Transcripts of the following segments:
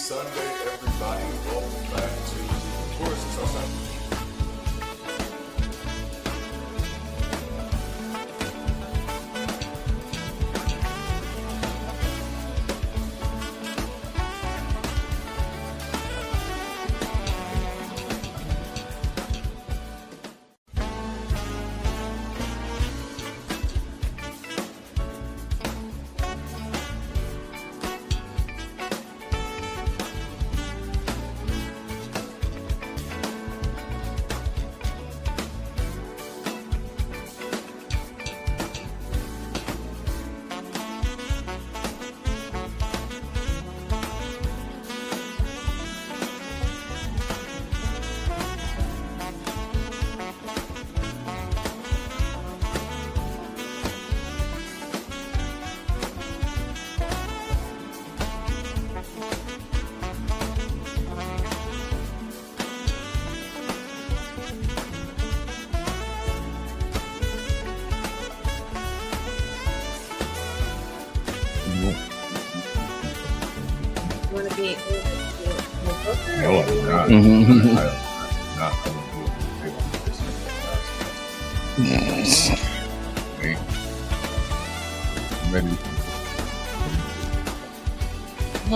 Sunday, everybody. Welcome back to Tourist Sunday.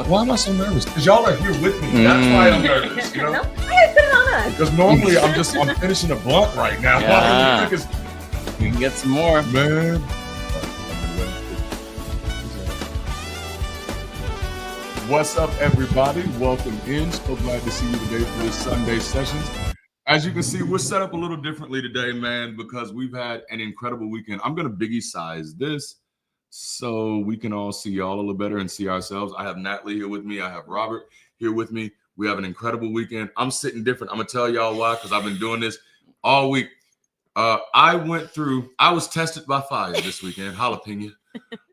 Why am I so nervous? Because y'all are here with me. That's why I'm nervous. You know? No, I put it on us. Because normally I'm finishing a blunt right now. Yeah. You can get some more, man. What's up, everybody? Welcome in. So glad to see you today for this Sunday sessions. As you can see, we're set up a little differently today, man, because we've had an incredible weekend. I'm going to biggie size this so we can all see y'all a little better and see ourselves. I have Natalie here with me. I have Robert here with me. We have an incredible weekend. I'm sitting different. I'm going to tell y'all why, because I've been doing this all week. I was tested by fire this weekend, jalapeno.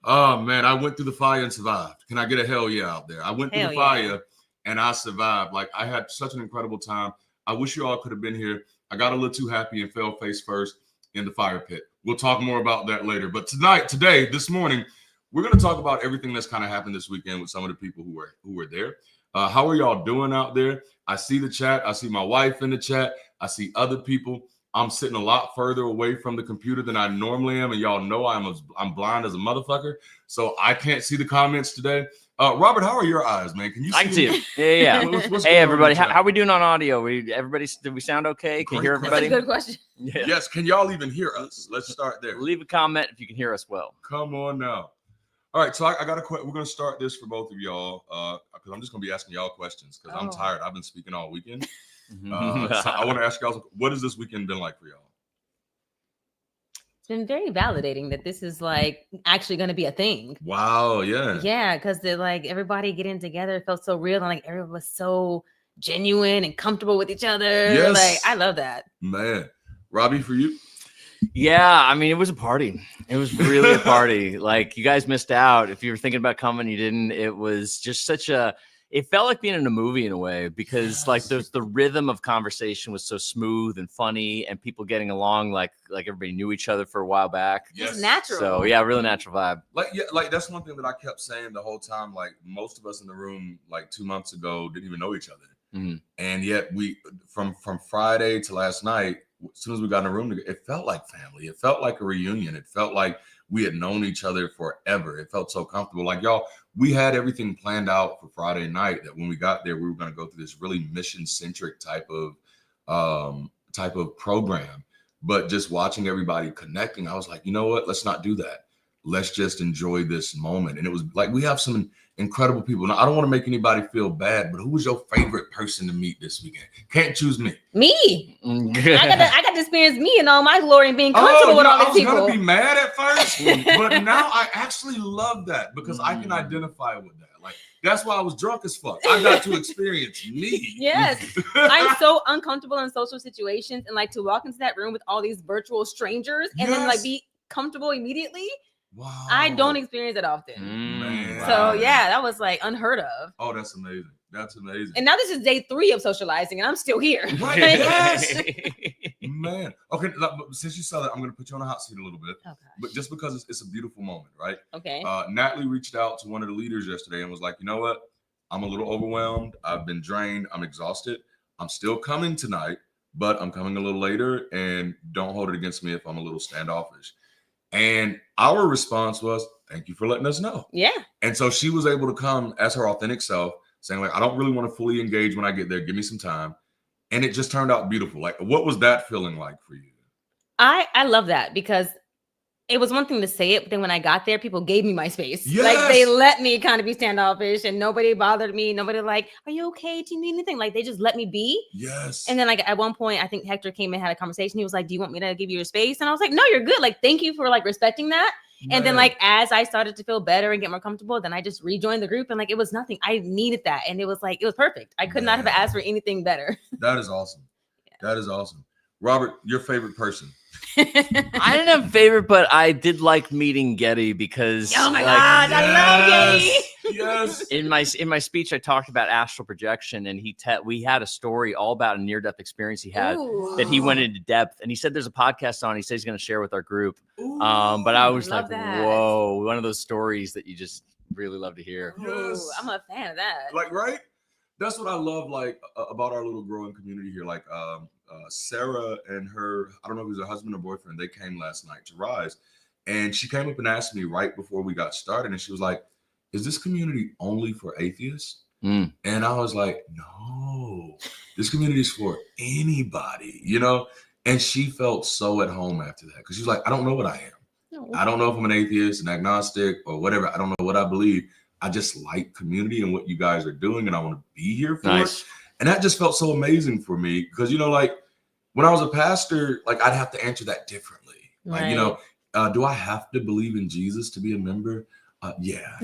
Oh, man, I went through the fire and survived. Can I get a hell yeah out there? I went through the fire and I survived. Like, I had such an incredible time. I wish you all could have been here. I got a little too happy and fell face first in the fire pit. We'll talk more about that later. But this morning, we're going to talk about everything that's kind of happened this weekend with some of the people who were there. How are y'all doing out there? I see the chat. I see my wife in the chat. I see other people. I'm sitting a lot further away from the computer than I normally am. And y'all know I'm blind as a motherfucker. So I can't see the comments today. Robert, how are your eyes, man? Can you see? I can see it. Yeah. What's hey, everybody. How are we doing on audio? Did we sound okay? Can you hear everybody? That's a good question. Yeah. Yes. Can y'all even hear us? Let's start there. Leave a comment if you can hear us well. Come on now. All right. So I got a question. We're going to start this for both of y'all because I'm just going to be asking y'all questions because I'm tired. I've been speaking all weekend. So I want to ask y'all, what has this weekend been like for y'all? It's been very validating that this is like actually going to be a thing. Wow, yeah. Yeah, because like everybody getting together felt so real and like everyone was so genuine and comfortable with each other. Yes. Like I love that. Man. Robbie, for you? Yeah, I mean, it was a party. It was really a party. Like you guys missed out. If you were thinking about coming, you didn't. It was just it felt like being in a movie in a way because like the rhythm of conversation was so smooth and funny and people getting along like everybody knew each other for a while back. Yes. It's natural. So yeah, really natural vibe. Like that's one thing that I kept saying the whole time. Like most of us in the room like 2 months ago didn't even know each other. Mm-hmm. And yet we from Friday to last night, as soon as we got in the room, it felt like family. It felt like a reunion. It felt like we had known each other forever. It felt so comfortable. Like y'all, we had everything planned out for Friday night that when we got there, we were going to go through this really mission-centric type of program. But just watching everybody connecting, I was like, you know what? Let's not do that. Let's just enjoy this moment. And it was like, we have some incredible people. Now, I don't want to make anybody feel bad, but who was your favorite person to meet this weekend? Can't choose me. Me. I got to experience me in all my glory and being comfortable with all these people. I was going to be mad at first, but now I actually love that because I can identify with that. Like, that's why I was drunk as fuck. I got to experience me. Yes. I'm so uncomfortable in social situations and like to walk into that room with all these virtual strangers and then like be comfortable immediately. Wow. I don't experience it often. Man. So yeah, that was like unheard of. Oh, that's amazing. That's amazing. And now this is day 3 of socializing and I'm still here. Right. Yes. Man. Okay. Since you saw that, I'm going to put you on a hot seat a little bit. Okay. But just because it's a beautiful moment, right? Okay. Natalie reached out to one of the leaders yesterday and was like, you know what? I'm a little overwhelmed. I've been drained. I'm exhausted. I'm still coming tonight, but I'm coming a little later, and don't hold it against me if I'm a little standoffish. And our response was, thank you for letting us know. Yeah. And so she was able to come as her authentic self, saying like, I don't really want to fully engage when I get there. Give me some time. And it just turned out beautiful. Like, what was that feeling like for you? I love that, because it was one thing to say it, but then when I got there, people gave me my space. Yes. Like, they let me kind of be standoffish, and nobody bothered me. Nobody like, are you okay? Do you need anything? Like, they just let me be. Yes. And then like at one point, I think Hector came and had a conversation. He was like, do you want me to give you your space? And I was like, no, you're good. Like, thank you for like respecting that. Man. And then like, as I started to feel better and get more comfortable, then I just rejoined the group, and like, it was nothing. I needed that. And it was like, it was perfect. I could not have asked for anything better. That is awesome. Yeah. That is awesome. Robert, your favorite person? I didn't have a favorite, but I did like meeting Getty, because oh my God, I love Getty. Yes. In my speech, I talked about astral projection, and we had a story all about a near-death experience he had. Ooh. That he went into depth, and he said there's a podcast on. He said he's going to share with our group. But I was like, that. whoa, one of those stories that you just really love to hear. Yes. Ooh, I'm a fan of that. Like, right? That's what I love, like, about our little growing community here. Like, Sarah and her, I don't know if it was her husband or boyfriend, they came last night to Rise. And she came up and asked me right before we got started. And she was like, is this community only for atheists? And I was like, no, this community is for anybody, you know? And she felt so at home after that, because she was like, I don't know what I am. No. I don't know if I'm an atheist, an agnostic, or whatever. I don't know what I believe. I just like community and what you guys are doing, and I want to be here for it. And that just felt so amazing for me, because, you know, like when I was a pastor, like I'd have to answer that differently. Like, you know, do I have to believe in Jesus to be a member? Yeah.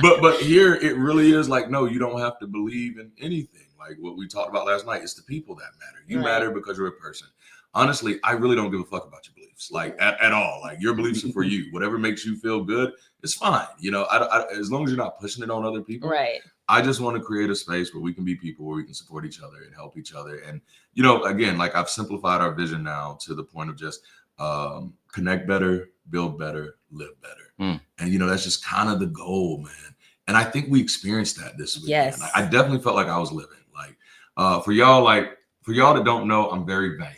But here it really is like, no, you don't have to believe in anything. Like what we talked about last night, it's the people that matter. You matter because you're a person. Honestly, I really don't give a fuck about your beliefs, like at all. Like your beliefs are for you. Whatever makes you feel good, it's fine. You know, I, as long as you're not pushing it on other people. Right. I just want to create a space where we can be people, where we can support each other and help each other. And, you know, again, like I've simplified our vision now to the point of just connect better, build better, live better. And, you know, that's just kind of the goal, man. And I think we experienced that this weekend. Yes. I definitely felt like I was living. Like for y'all that don't know, I'm very vain.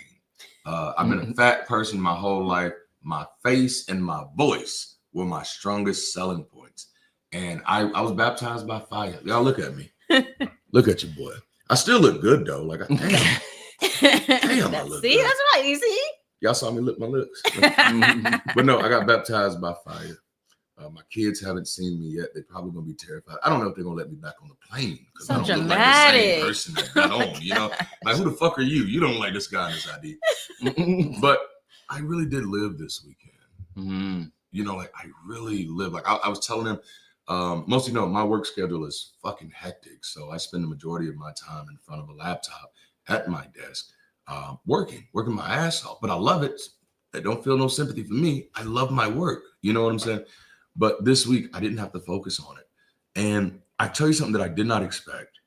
I've been a fat person my whole life. My face and my voice were my strongest selling points. And I was baptized by fire. Y'all look at me. Look at you, boy. I still look good though. Like, damn, I look see, good. that's right. You see? Y'all saw me lick my lips. But no, I got baptized by fire. My kids haven't seen me yet. They're probably gonna be terrified. I don't know if they're gonna let me back on the plane, because I don't look like the same person that got on. You know, like who the fuck are you? You don't like this guy in this ID. But I really did live this weekend. You know, like I really lived. Like I was telling them, most of you know my work schedule is fucking hectic, so I spend the majority of my time in front of a laptop at my desk, working my ass off. But I love it. I don't feel no sympathy for me. I love my work. You know what I'm saying? But this week, I didn't have to focus on it. And I tell you something that I did not expect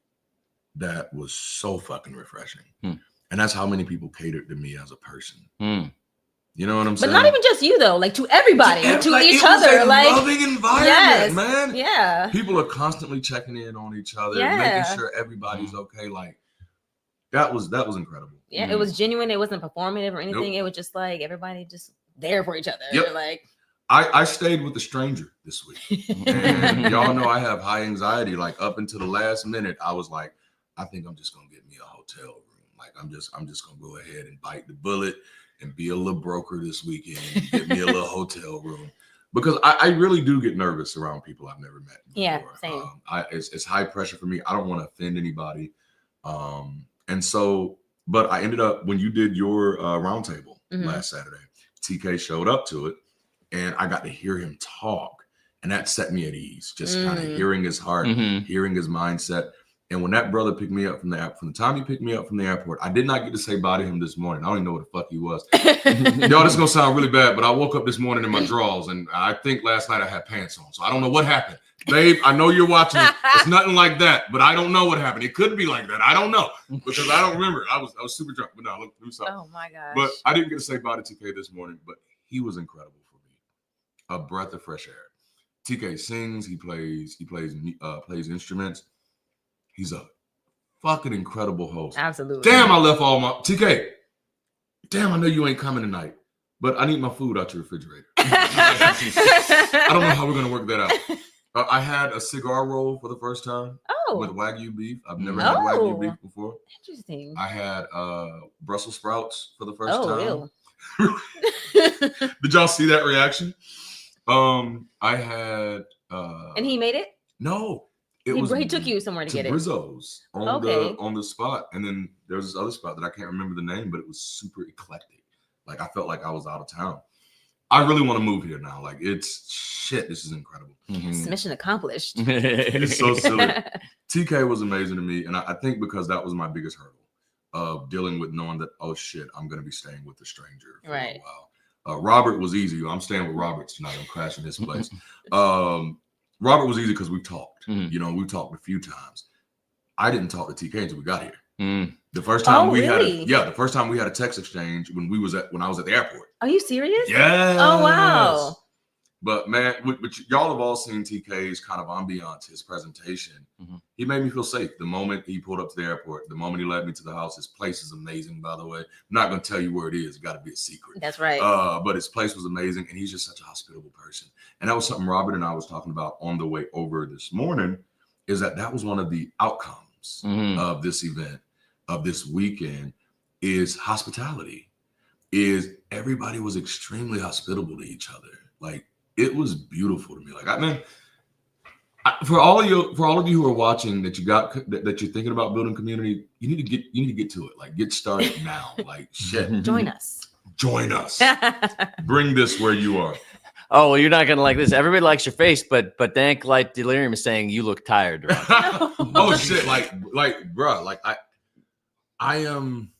that was so fucking refreshing. And that's how many people catered to me as a person. You know what I'm saying? But not even just you, though. Like to everybody, to like, each it was other. a Like loving environment, man. Yeah. People are constantly checking in on each other, making sure everybody's okay. Like that was incredible. Yeah, it was genuine. It wasn't performative or anything. It was just like everybody just there for each other. Like I stayed with a stranger this week. And y'all know I have high anxiety. Like up until the last minute, I was like, I think I'm just gonna get me a hotel room. Like I'm just gonna go ahead and bite the bullet and be a little broker this weekend and get me a little hotel room. Because I really do get nervous around people I've never met before. Yeah, same. It's high pressure for me. I don't want to offend anybody. And so, but I ended up, when you did your roundtable last Saturday, TK showed up to it. And I got to hear him talk, and that set me at ease. Just kind of hearing his heart, hearing his mindset. And when that brother picked me up from the time he picked me up from the airport, I did not get to say bye to him this morning. I don't even know what the fuck he was. Y'all, this is gonna sound really bad, but I woke up this morning in my drawers, and I think last night I had pants on, so I don't know what happened. Babe, I know you're watching it. It's nothing like that, but I don't know what happened. It could be like that. I don't know, because I don't remember. I was super drunk, but no, let me stop. Oh my gosh. But I didn't get to say bye to TK this morning, but he was incredible. A breath of fresh air. TK sings. He plays instruments. He's a fucking incredible host. Absolutely. Damn, I left all my TK. Damn, I know you ain't coming tonight, but I need my food out your refrigerator. I don't know how we're gonna work that out. I had a cigar roll for the first time with Wagyu beef. I've never had Wagyu beef before. Interesting. I had Brussels sprouts for the first time. Ew. Did y'all see that reaction? I had and he made it? No. He took you somewhere to get it. Rizzo's on the spot. And then there was this other spot that I can't remember the name, but it was super eclectic. Like I felt like I was out of town. I really want to move here now. Like it's shit. This is incredible. Yes, mission accomplished. It's so silly. TK was amazing to me. And I think because that was my biggest hurdle of dealing with knowing that, oh shit, I'm going to be staying with a stranger for a while. Robert was easy. I'm staying with Robert tonight. I'm crashing his place. Robert was easy because we talked. You know, we talked a few times. I didn't talk to TK until we got here. The first time the first time we had a text exchange when I was at the airport. Are you serious? Yeah. Oh wow. But man, y'all have all seen TK's kind of ambiance, his presentation. He made me feel safe. The moment he pulled up to the airport, the moment he led me to the house, his place is amazing, by the way. I'm not going to tell you where it is. It's got to be a secret. That's right. But his place was amazing, and he's just such a hospitable person. And that was something Robert and I was talking about on the way over this morning, is that was one of the outcomes of this event, of this weekend, is hospitality. Is everybody was extremely hospitable to each other. Like, it was beautiful to me. Like, for all of you who are watching that you're thinking about building community, you need to get to it. Like, get started now. Like, shit. Join us. Bring this where you are. Oh, well, you're not gonna like this. Everybody likes your face, but Dank Light Delirium is saying you look tired. Oh shit! Like, bro, like I'm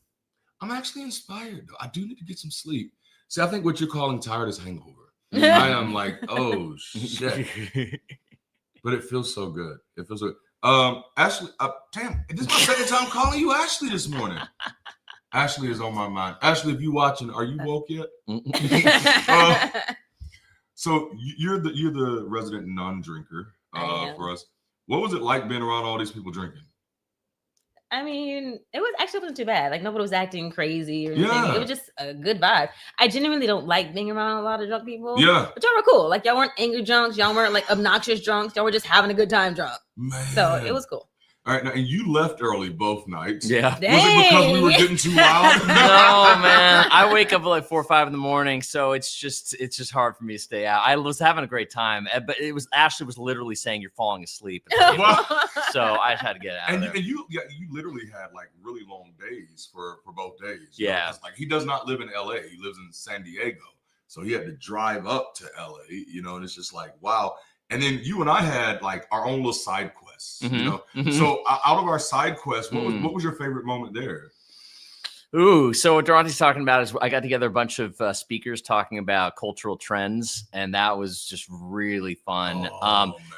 actually inspired. I do need to get some sleep. See, I think what you're calling tired is hangover. I am like, oh shit. But it feels so good. It feels so good. Ashley, damn, this is my second time calling you Ashley this morning. Ashley is on my mind. Ashley, if you watching, are you woke yet? So you're the resident non-drinker for us. What was it like being around all these people drinking? I mean, it wasn't too bad. Like nobody was acting crazy or anything. Yeah. It was just a good vibe. I genuinely don't like being around a lot of drunk people. Yeah. But y'all were cool. Like y'all weren't angry drunks. Y'all weren't like obnoxious drunks. Y'all were just having a good time drunk. Man. So it was cool. All right, now, and you left early both nights. Yeah. Dang. Was it because we were getting too wild? No, man. I wake up at like 4 or 5 in the morning, so it's just hard for me to stay out. I was having a great time, but Ashley was literally saying you're falling asleep. So I just had to get out of there. And you literally had like really long days for both days. Yeah. Like he does not live in LA. He lives in San Diego. So he had to drive up to LA, and it's just like, wow. And then you and I had like our own little side quests, So out of our side quests, what was your favorite moment there? Ooh, so what Darante's talking about is I got together a bunch of speakers talking about cultural trends, and that was just really fun.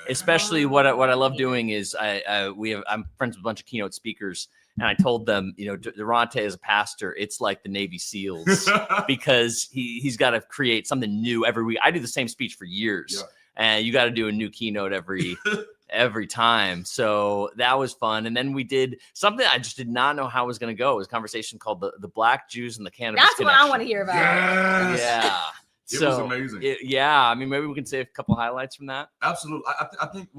Especially what I love doing is I'm friends with a bunch of keynote speakers, and I told them, Darante as a pastor, it's like the Navy SEALs because he's got to create something new every week. I do the same speech for years. Yeah. And you got to do a new keynote every time. So that was fun. And then we did something I just did not know how it was going to go. It was a conversation called the Black Jews and the Cannabis That's Connection. what I want to hear about. Yes. Yeah. It was amazing. I mean, maybe we can say a couple highlights from that. Absolutely. I think,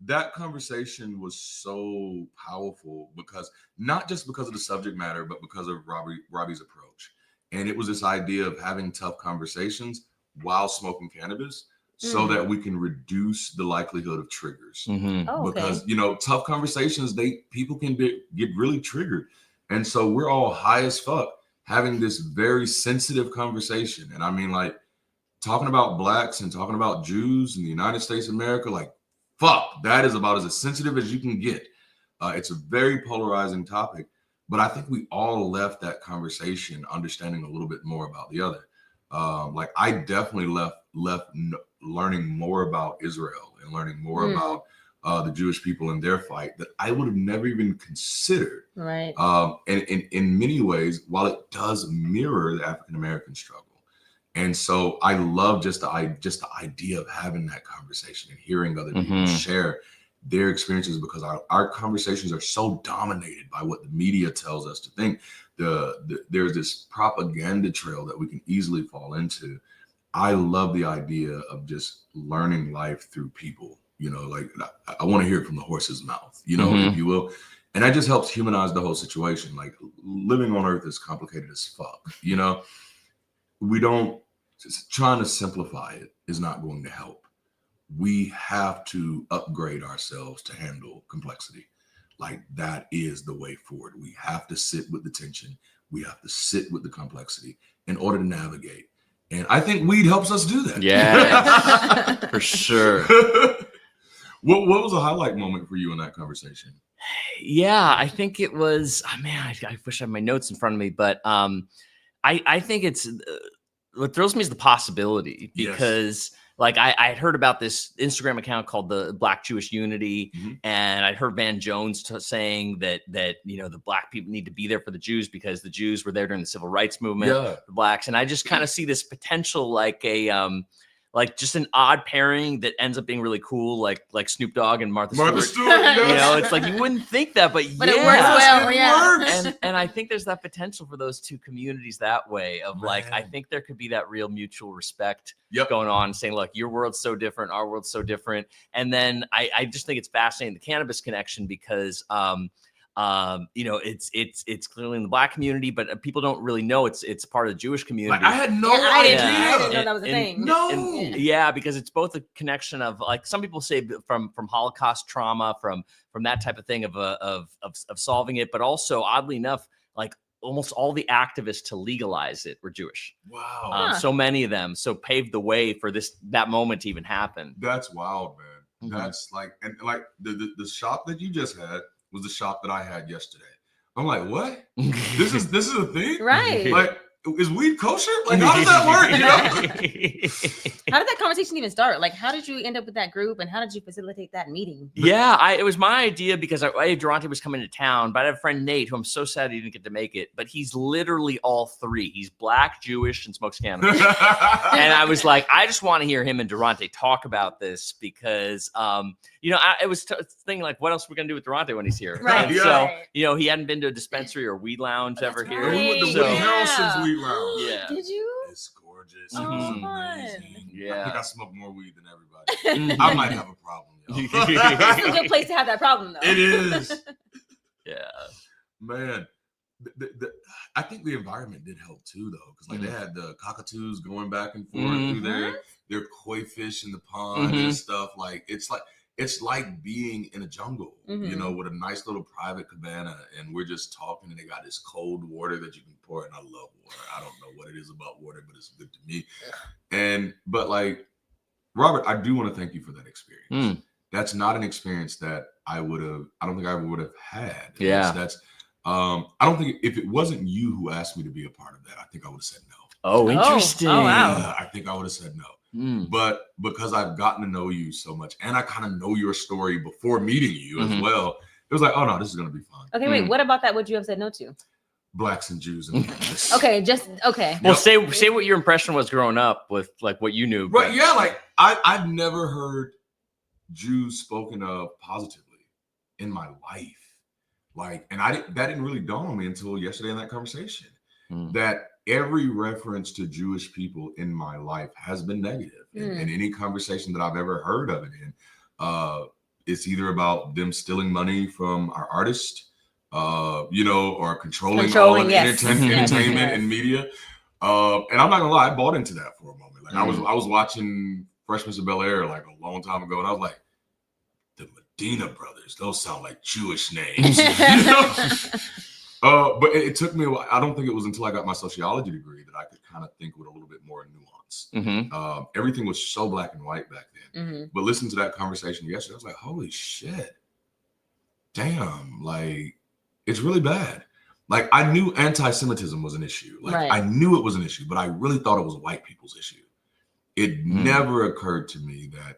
that conversation was so powerful because not just because of the subject matter, but because of Robbie's approach. And it was this idea of having tough conversations while smoking cannabis. So that we can reduce the likelihood of triggers, because tough conversations, people can get really triggered, and so we're all high as fuck having this very sensitive conversation. And I mean, like talking about blacks and talking about Jews in the United States of America, like fuck, that is about as sensitive as you can get. It's a very polarizing topic, but I think we all left that conversation understanding a little bit more about the other. Like I definitely left learning more about Israel and learning more about the Jewish people and their fight that I would have never even considered. Right. And in many ways, while it does mirror the African American struggle, And so I love just the idea of having that conversation and hearing other people share their experiences, because our conversations are so dominated by what the media tells us to think. There's this propaganda trail that we can easily fall into. I love the idea of just learning life through people, like I want to hear it from the horse's mouth, if you will. And that just helps humanize the whole situation. Like, living on earth is complicated as fuck, we don't, just trying to simplify it is not going to help. We have to upgrade ourselves to handle complexity. Like, that is the way forward. We have to sit with the tension. We have to sit with the complexity in order to navigate. And I think weed helps us do that. Yeah, for sure. What was a highlight moment for you in that conversation? Yeah, I think it was, I wish I had my notes in front of me, but I think it's, what thrills me is the possibility, because like I had heard about this Instagram account called the Black Jewish Unity, and I'd heard Van Jones saying that the Black people need to be there for the Jews because the Jews were there during the civil rights movement, the Blacks, and I just kind of see this potential like a like just an odd pairing that ends up being really cool, like Snoop Dogg and Martha Stewart. It's like you wouldn't think that, but it works well. It works. And I think there's that potential for those two communities that way of like, I think there could be that real mutual respect going on, saying, look, your world's so different, our world's so different. And then I just think it's fascinating, the cannabis connection, because it's clearly in the Black community, but people don't really know it's part of the Jewish community. Like, I had no idea. I didn't know that was a thing. No. Because it's both a connection of, like, some people say from Holocaust trauma, from that type of thing of solving it, but also, oddly enough, like almost all the activists to legalize it were Jewish. Wow. So many of them, so paved the way for that moment to even happen. That's wild, man. That's like, and like the shop that you just had was the shop that I had yesterday. I'm like, what? This is a thing? Right. Like, is weed kosher? Like, how does that work? How did that conversation even start? Like, how did you end up with that group, and how did you facilitate that meeting? Yeah, it was my idea because Darante was coming to town, but I have a friend Nate, who I'm so sad he didn't get to make it, but he's literally all three. He's Black, Jewish, and smokes cannabis. And I was like, I just want to hear him and Darante talk about this because, it was thinking like, what else are we gonna do with Darante when he's here? Right. And so, he hadn't been to a dispensary or weed lounge ever here. We went to Woody Harrelson's weed lounge. Yeah. Did you? It's gorgeous. Oh, It was fun. amazing. Yeah. I think I smoke more weed than everybody. I might have a problem, yo. It's a good place to have that problem, though. It is. Yeah. Man. I think the environment did help too, though, because like they had the cockatoos going back and forth through their koi fish in the pond and stuff. Like it's like being in a jungle, with a nice little private cabana, and we're just talking, and they got this cold water that you can pour, and I love water. I don't know what it is about water, but it's good to me. But like, Robert, I do want to thank you for that experience. That's not an experience that I don't think I would have had. Yeah. I don't think, if it wasn't you who asked me to be a part of that, I think I would have said no. Oh, interesting. Oh, wow. I think I would have said no. But because I've gotten to know you so much, and I kind of know your story before meeting you as well, it was like, oh no, this is going to be fun. Okay, wait, what about that would you have said no to? Blacks and Jews and okay. Well, say what your impression was growing up with like what you knew. Right, yeah, like I've never heard Jews spoken of positively in my life. Like, and that didn't really dawn on me until yesterday in that conversation, that every reference to Jewish people in my life has been negative. In any conversation that I've ever heard of it in, it's either about them stealing money from our artists, or controlling all of entertainment and media. And I'm not gonna lie, I bought into that for a moment. Like I was watching Fresh Prince of Bel-Air like a long time ago, and I was like, the Medina brothers, those sound like Jewish names. But it took me a while. I don't think it was until I got my sociology degree that I could kind of think with a little bit more nuance. Everything was so black and white back then. But listening to that conversation yesterday, I was like, holy shit. Damn, like, it's really bad. Like, I knew anti-Semitism was an issue. Like, I knew it was an issue, but I really thought it was white people's issue. It never occurred to me that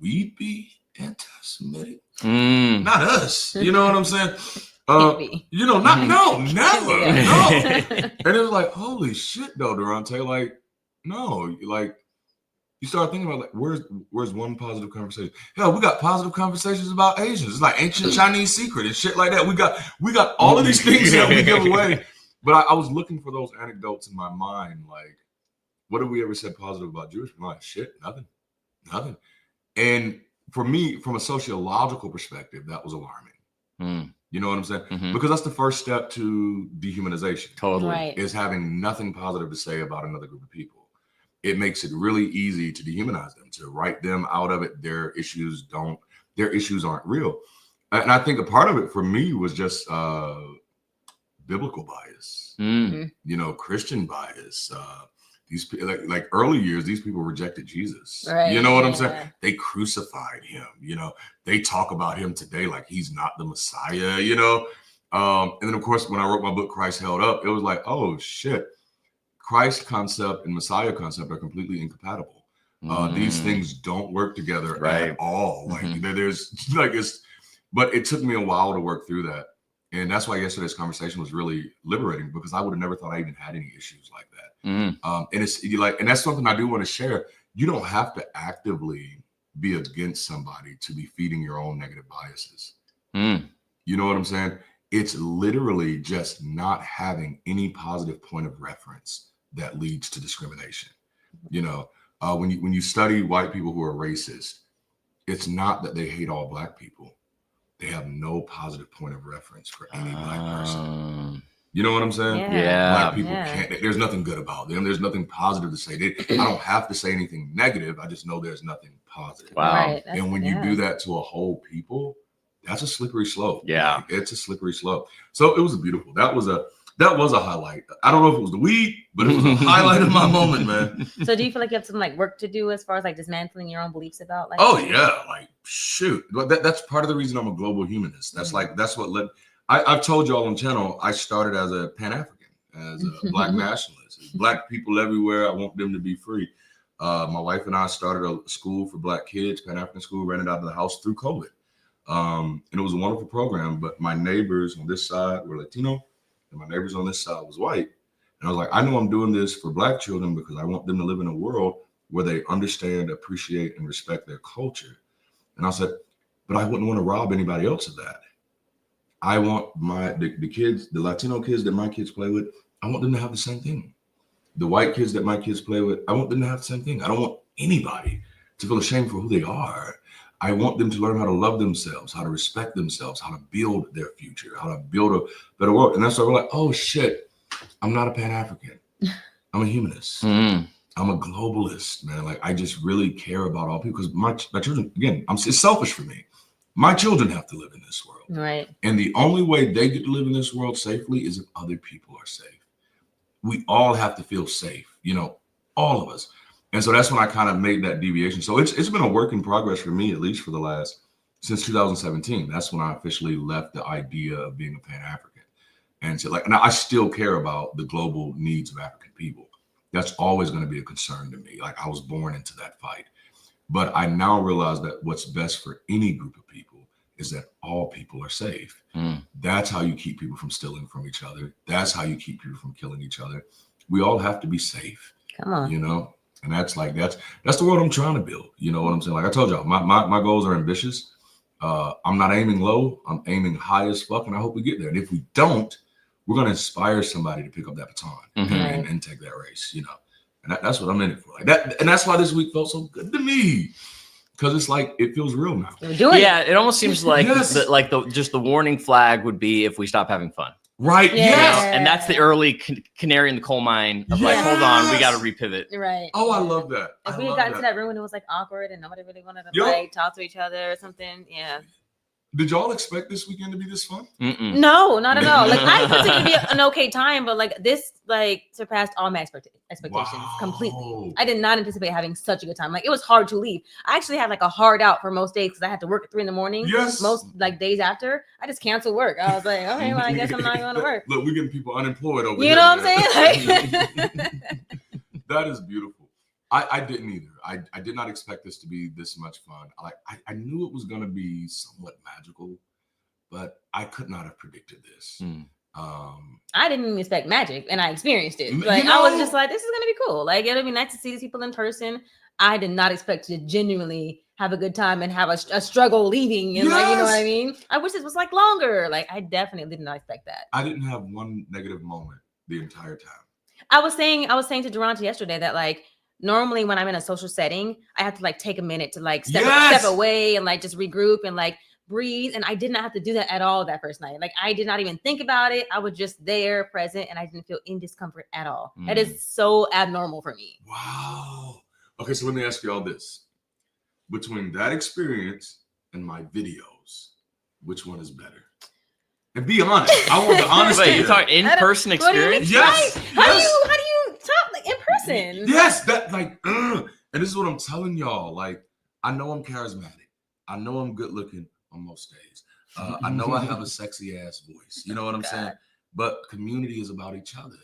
we'd be anti-Semitic. Not us. You know what I'm saying? Never. No. And it was like, holy shit, though, Darante. Like, No, like you start thinking about like where's one positive conversation? Hell, we got positive conversations about Asians. It's like ancient Chinese secret and shit like that. We got all of these things that we give away. But I was looking for those anecdotes in my mind. Like, what have we ever said positive about Jewish people? Like, shit, nothing. And for me, from a sociological perspective, that was alarming. You know what I'm saying? Mm-hmm. Because that's the first step to dehumanization. Totally. Right. Is having nothing positive to say about another group of people. It makes it really easy to dehumanize them, to write them out of it. Their issues aren't real. And I think a part of it for me was just biblical bias, you know, Christian bias. These like early years, these people rejected Jesus. Right. You know what I'm saying? They crucified him. You know, they talk about him today like he's not the Messiah. You know, and then of course when I wrote my book, Christ Held Up, it was like, oh shit. Christ concept and Messiah concept are completely incompatible. These things don't work together at all. Like there's like but it took me a while to work through that. And that's why yesterday's conversation was really liberating because I would have never thought I even had any issues like that. And it's like, and that's something I do want to share. You don't have to actively be against somebody to be feeding your own negative biases. You know what I'm saying? It's literally just not having any positive point of reference that leads to discrimination. You know, when you study white people who are racist, it's not that they hate all black people. They have no positive point of reference for any black person. You know what I'm saying? Yeah. Black people can't, there's nothing good about them. There's nothing positive to say. I don't have to say anything negative. I just know there's nothing positive. Wow. Right. And when you do that to a whole people, that's a slippery slope. Yeah. Like, it's a slippery slope. So it was beautiful. That was a highlight. I don't know if it was the weed, but it was a highlight of my moment, man. So do you feel like you have some like work to do as far as like dismantling your own beliefs about like? Oh yeah, like shoot. But that's part of the reason I'm a global humanist. That's that's what led. I've told you all on the channel. I started as a Pan-African, as a Black nationalist. Black people everywhere. I want them to be free. My wife and I started a school for Black kids, Pan-African school, rented out of the house through COVID. And it was a wonderful program. But my neighbors on this side were Latino, and my neighbors on this side was white. And I was like, I know I'm doing this for Black children because I want them to live in a world where they understand, appreciate, and respect their culture. And I said, but I wouldn't want to rob anybody else of that. I want the kids, the Latino kids that my kids play with, I want them to have the same thing. The white kids that my kids play with, I want them to have the same thing. I don't want anybody to feel ashamed for who they are. I want them to learn how to love themselves, how to respect themselves, how to build their future, how to build a better world. And that's why we're like, oh shit, I'm not a Pan-African. I'm a humanist. I'm a globalist, man. Like I just really care about all people because my children, again, it's selfish for me. My children have to live in this world. Right. And the only way they get to live in this world safely is if other people are safe. We all have to feel safe, you know, all of us. And so that's when I kind of made that deviation. So it's been a work in progress for me, at least for since 2017. That's when I officially left the idea of being a Pan-African. And so and I still care about the global needs of African people. That's always going to be a concern to me. Like I was born into that fight. But I now realize that what's best for any group of people is that all people are safe. That's how you keep people from stealing from each other. That's how you keep people from killing each other. We all have to be safe. Come on. You know, and that's the world I'm trying to build. You know what I'm saying? Like I told y'all, my goals are ambitious. I'm not aiming low. I'm aiming high as fuck, and I hope we get there. And if we don't, we're going to inspire somebody to pick up that baton and take that race. You know. And that's what I'm in it for. Like that, and that's why this week felt so good to me. Because it's like it feels real now. It almost seems like just the warning flag would be if we stop having fun. Right. Yeah. Yes. And that's the early canary in the coal mine of like, hold on, we got to repivot. Right. Oh, I love that. If we had gotten to that room and it was like awkward and nobody really wanted to like talk to each other or something. Yeah. Did y'all expect this weekend to be this fun? No, not at all. Like I expected it to be an okay time, but like this like surpassed all my expectations completely. I did not anticipate having such a good time. Like it was hard to leave. I actually had like a hard out for most days because I had to work at 3 a.m. Yes. Most like days after, I just canceled work. I was like, okay, well, I guess I'm not going to work. Look, we're getting people unemployed over here. You know what I'm saying? Like, that is beautiful. I didn't either. I did not expect this to be this much fun. I knew it was going to be somewhat magical, but I could not have predicted this. I didn't even expect magic, and I experienced it. You Like know- I was just like, this is gonna be cool. Like it'll be nice to see these people in person. I did not expect to genuinely have a good time and have a struggle leaving, and like, you know what I mean. I wish this was like longer. Like I definitely did not expect that. I didn't have one negative moment the entire time. I was saying to Darante yesterday that like normally when I'm in a social setting, I have to like take a minute to like step away and like just regroup and like breathe. And I did not have to do that at all that first night. Like I did not even think about it. I was just there, present, and I didn't feel any discomfort at all. That is so abnormal for me. Wow. Okay, so let me ask you all this. Between that experience and my videos, which one is better? And be honest. I want the honesty. Wait, you're talking in-person experience? Yes. How do you talk like in person? Yes, that like, and this is what I'm telling y'all. Like, I know I'm charismatic. I know I'm good looking on most days. I know I have a sexy ass voice. You know what I'm saying? But community is about each other.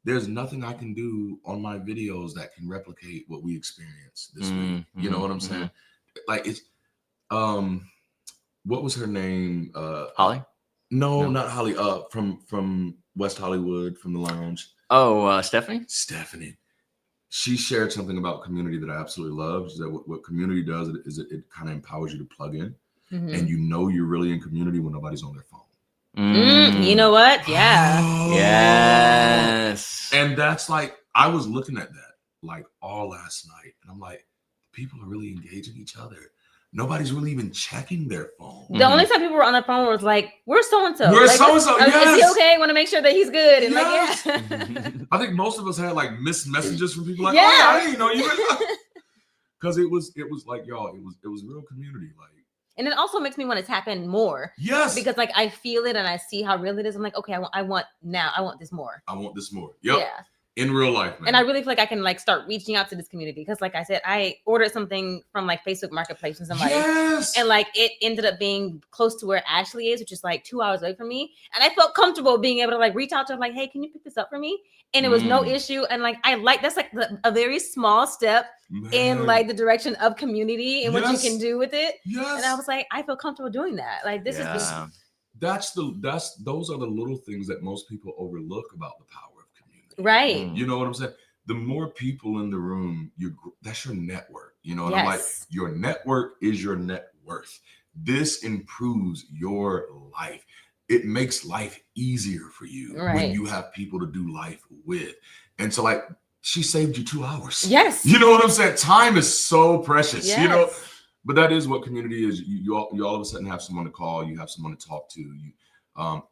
There's nothing I can do on my videos that can replicate what we experienced this week. You know what I'm saying? Like it's, what was her name? Holly? No, not Holly. From West Hollywood, from the lounge. Oh, Stephanie? Stephanie. She shared something about community that I absolutely love. She said what community does is it kind of empowers you to plug in, and you know you're really in community when nobody's on their phone. You know what? Yeah. Oh. Yes. And that's like, I was looking at that like all last night, and I'm like, people are really engaging each other. Nobody's really even checking their phone. The only time people were on their phone was like, "Where's so and so? Where's so and so? Is he okay? Want to make sure that he's good." And Yes. like, yeah. I think most of us had like missed messages from people like, Yeah. "Oh, yeah, I didn't know you." Because it was like, y'all, it was real community. Like, And it also makes me want to tap in more. yes, Because like I feel it and I see how real it is. I'm like, okay, I want this more. I want this more. Yep. Yeah. In real life, man. And I really feel like I can like start reaching out to this community because, like I said, I ordered something from like Facebook Marketplace from somebody, yes. and like it ended up being close to where Ashley is, which is like 2 hours away from me. And I felt comfortable being able to like reach out to her, like, hey, can you pick this up for me? And it was no issue. And like that's like a very small step in like the direction of community and what you can do with it. Yes. And I was like, I feel comfortable doing that. Like this is just those are the little things that most people overlook about the power of community. right. You know what I'm saying? The more people in the room, that's your network. You know, and I'm like, your network is your net worth. This improves your life. It makes life easier for you when you have people to do life with. And so, like, she saved you 2 hours. Yes. You know what I'm saying? Time is so precious. Yes. You know, but that is what community is. You all of a sudden have someone to call. You have someone to talk to.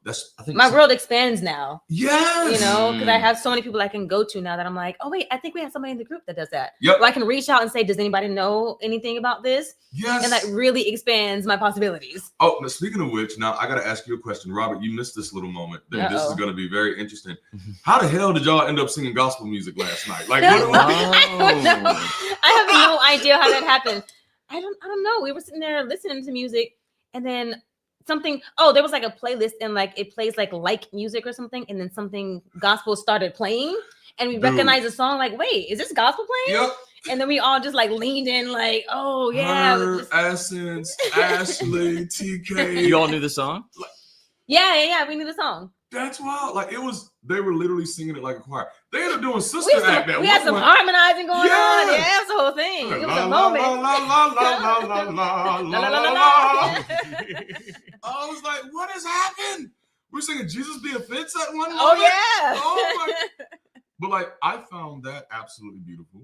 That's, I think, my world expands now. Yes. You know, because I have so many people I can go to now that I'm like, oh wait, I think we have somebody in the group that does that. Yep. Or I can reach out and say, does anybody know anything about this? Yes. And that really expands my possibilities. Oh, now speaking of which, now I got to ask you a question. Robert, you missed this little moment. This is going to be very interesting. How the hell did y'all end up singing gospel music last night? Like, I don't know. I have no idea how that happened. I don't know. We were sitting there listening to music, and then there was like a playlist, and like it plays like music or something, and then something gospel started playing, and we recognized the song. Like, wait, is this gospel playing? Yep. And then we all just like leaned in, like, oh yeah, Her, Essence, Ashley, TK. You all knew the song? Yeah. We knew the song. That's wild. Like, they were literally singing it like a choir. They ended up doing Sister Act that we had some harmonizing going on. Yes. Yeah, it was the whole thing. It was La, a la, moment. la, la, la, la, la, la, la, la, la. I was like, what has happened? We're singing Jesus Be a Fence at one moment. Oh yeah. Oh my. But like, I found that absolutely beautiful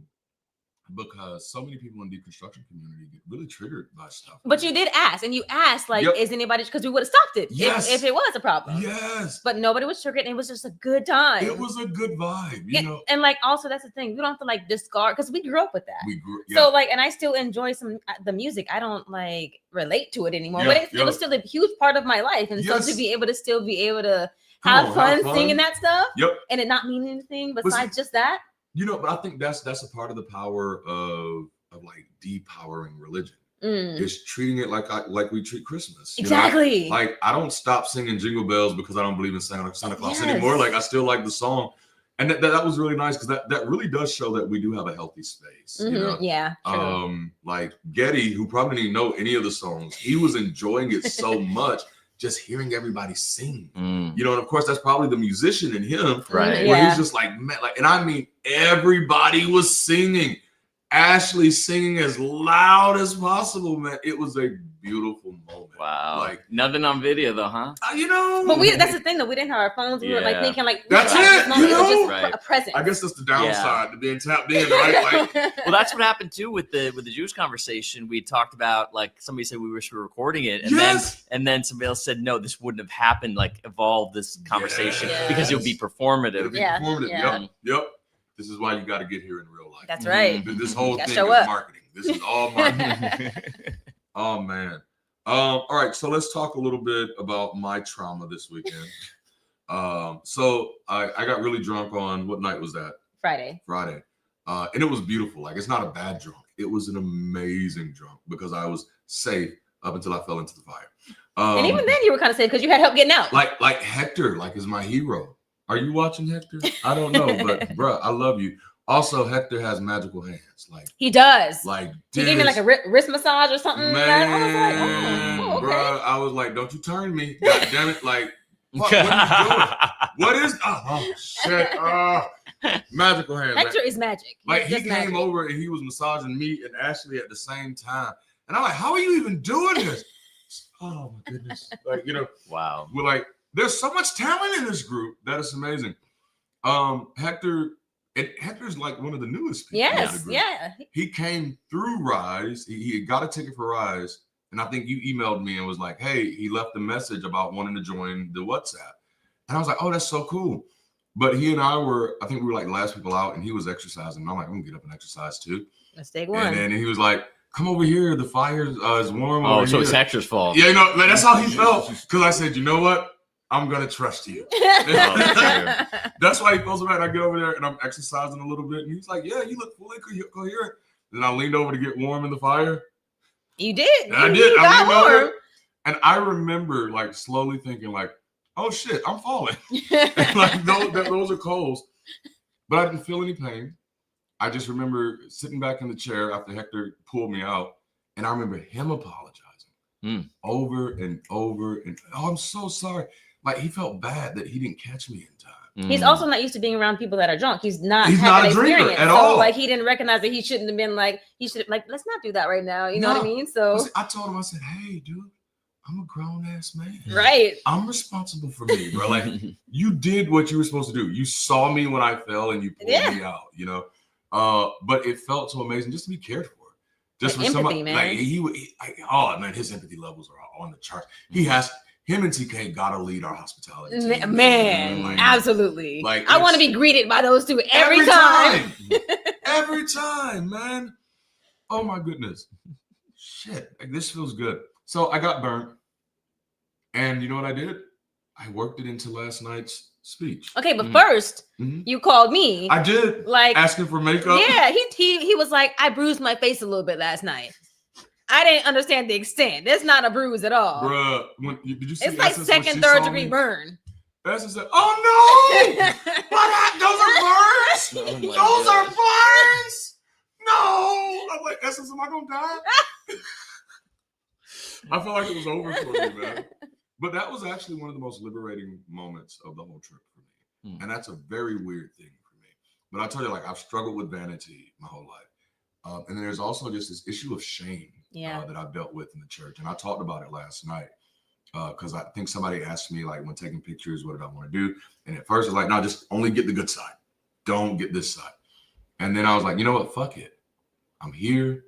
because so many people in deconstruction community get really triggered by stuff. But you did ask, and you asked, like, is anybody, because we would have stopped it if it was a problem. Yes. But nobody was triggered, and it was just a good time. It was a good vibe, you know. And like, also, that's the thing. We don't have to like discard, because we grew up with that. We grew, So like, and I still enjoy the music. I don't like relate to it anymore, but it was still a huge part of my life. And so to be able to have fun singing that stuff and it not mean anything besides just that. You know, but I think that's a part of the power of like depowering religion. Is treating it like we treat Christmas. Exactly. You know? Like I don't stop singing Jingle Bells because I don't believe in Santa Claus anymore. Like I still like the song, and that was really nice because that really does show that we do have a healthy space. You know? Yeah. True. Like Getty, who probably didn't know any of the songs, he was enjoying it so much just hearing everybody sing. Mm. You know, and of course, that's probably the musician in him. Right. Where he's just like, man, like, and I mean, everybody was singing. Ashley singing as loud as possible, man. It was a beautiful moment. Wow. Like, nothing on video though, huh? You know. But that's the thing, though. We didn't have our phones. We were like thinking, like, that's it. It was just Right. a present. I guess that's the downside to being tapped in, right? Like, well, that's what happened too with the Jewish conversation. We talked about, like, somebody said we were recording it, and then somebody else said no, this wouldn't have happened. Like, evolve this conversation because it would be performative. It would be performative. Yep. This is why you got to get here in real life. That's right. This whole thing is marketing. This is all marketing. Oh man. All right. So let's talk a little bit about my trauma this weekend. So I got really drunk on, what night was that? Friday. And it was beautiful. Like, it's not a bad drunk. It was an amazing drunk because I was safe up until I fell into the fire. And even then you were kind of safe because you had help getting out. Like Hector, like, is my hero. Are you watching Hector? I don't know, but bruh, I love you. Also, Hector has magical hands. Like, he does. Like, he gave me like a wrist massage or something. Man, I was like, oh, okay. Bruh, I was like, don't you turn me. God damn it. Like, what are you doing? What is, oh shit. Magical hands. Hector is magic. Like, he came over and he was massaging me and Ashley at the same time. And I'm like, how are you even doing this? Oh my goodness. Like, you know, wow. We're like, there's so much talent in this group. That is amazing. Hector's like one of the newest people. Yes, yeah. He came through Rise. He got a ticket for Rise. And I think you emailed me and was like, hey, he left a message about wanting to join the WhatsApp. And I was like, oh, that's so cool. But he and I I think we were like the last people out, and he was exercising. And I'm like, I'm gonna get up and exercise too. Let's take one. And then he was like, come over here. The fire is warm. Oh, so it's Hector's fault. Yeah, you know, like, that's how he felt. Because I said, you know what? I'm gonna trust you. That's why he feels about it. I get over there and I'm exercising a little bit, and he's like, "Yeah, you look fully coherent." Then I leaned over to get warm in the fire. You did. And I did. I leaned over, and I remember like slowly thinking, like, "Oh shit, I'm falling." Like those are coals, but I didn't feel any pain. I just remember sitting back in the chair after Hector pulled me out, and I remember him apologizing over and over and, "Oh, I'm so sorry." Like, he felt bad that he didn't catch me in time. He's also not used to being around people that are drunk. He's not a drinker at all. Like, he didn't recognize that he shouldn't have been like, he should have, like, let's not do that right now. You know what I mean? So I told him, I said, hey, dude, I'm a grown ass man. Right. I'm responsible for me, bro. Like, you did what you were supposed to do. You saw me when I fell and you pulled me out, you know? But it felt so amazing just to be cared for. Just like for empathy, somebody, man. Oh man, his empathy levels are on the charts. Him and TK gotta lead our hospitality team. Man, like, absolutely. Like, I want to be greeted by those two every time. Every time, man. Oh my goodness. Shit, like, this feels good. So I got burnt, and you know what I did? I worked it into last night's speech. Okay, but first you called me. I did. Like, asking for makeup. Yeah, he was like, I bruised my face a little bit last night. I didn't understand the extent. That's not a bruise at all. Bruh, did you see it's like second, third degree burn. Essence said, oh no! Those are burns? Those are burns? No! I'm like, Essence, am I gonna die? I felt like it was over for me, man. But that was actually one of the most liberating moments of the whole trip for me. And that's a very weird thing for me. But I tell you, like, I've struggled with vanity my whole life. And there's also just this issue of shame that I've dealt with in the church. And I talked about it last night because I think somebody asked me, like, when taking pictures, what did I want to do? And at first, it's like, no, just only get the good side. Don't get this side. And then I was like, you know what? Fuck it. I'm here.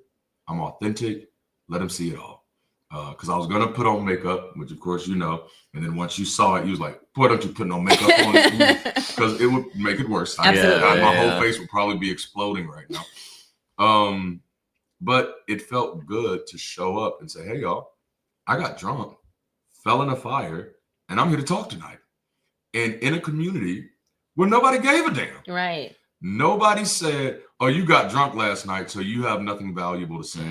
I'm authentic. Let them see it all. Because I was going to put on makeup, which, of course, you know. And then once you saw it, you was like, boy, don't you put no makeup on it? Because it would make it worse. Absolutely. My whole face would probably be exploding right now. But it felt good to show up and say, hey, y'all, I got drunk, fell in a fire, and I'm here to talk tonight. And in a community where nobody gave a damn. Right. Nobody said, oh, you got drunk last night, so you have nothing valuable to say.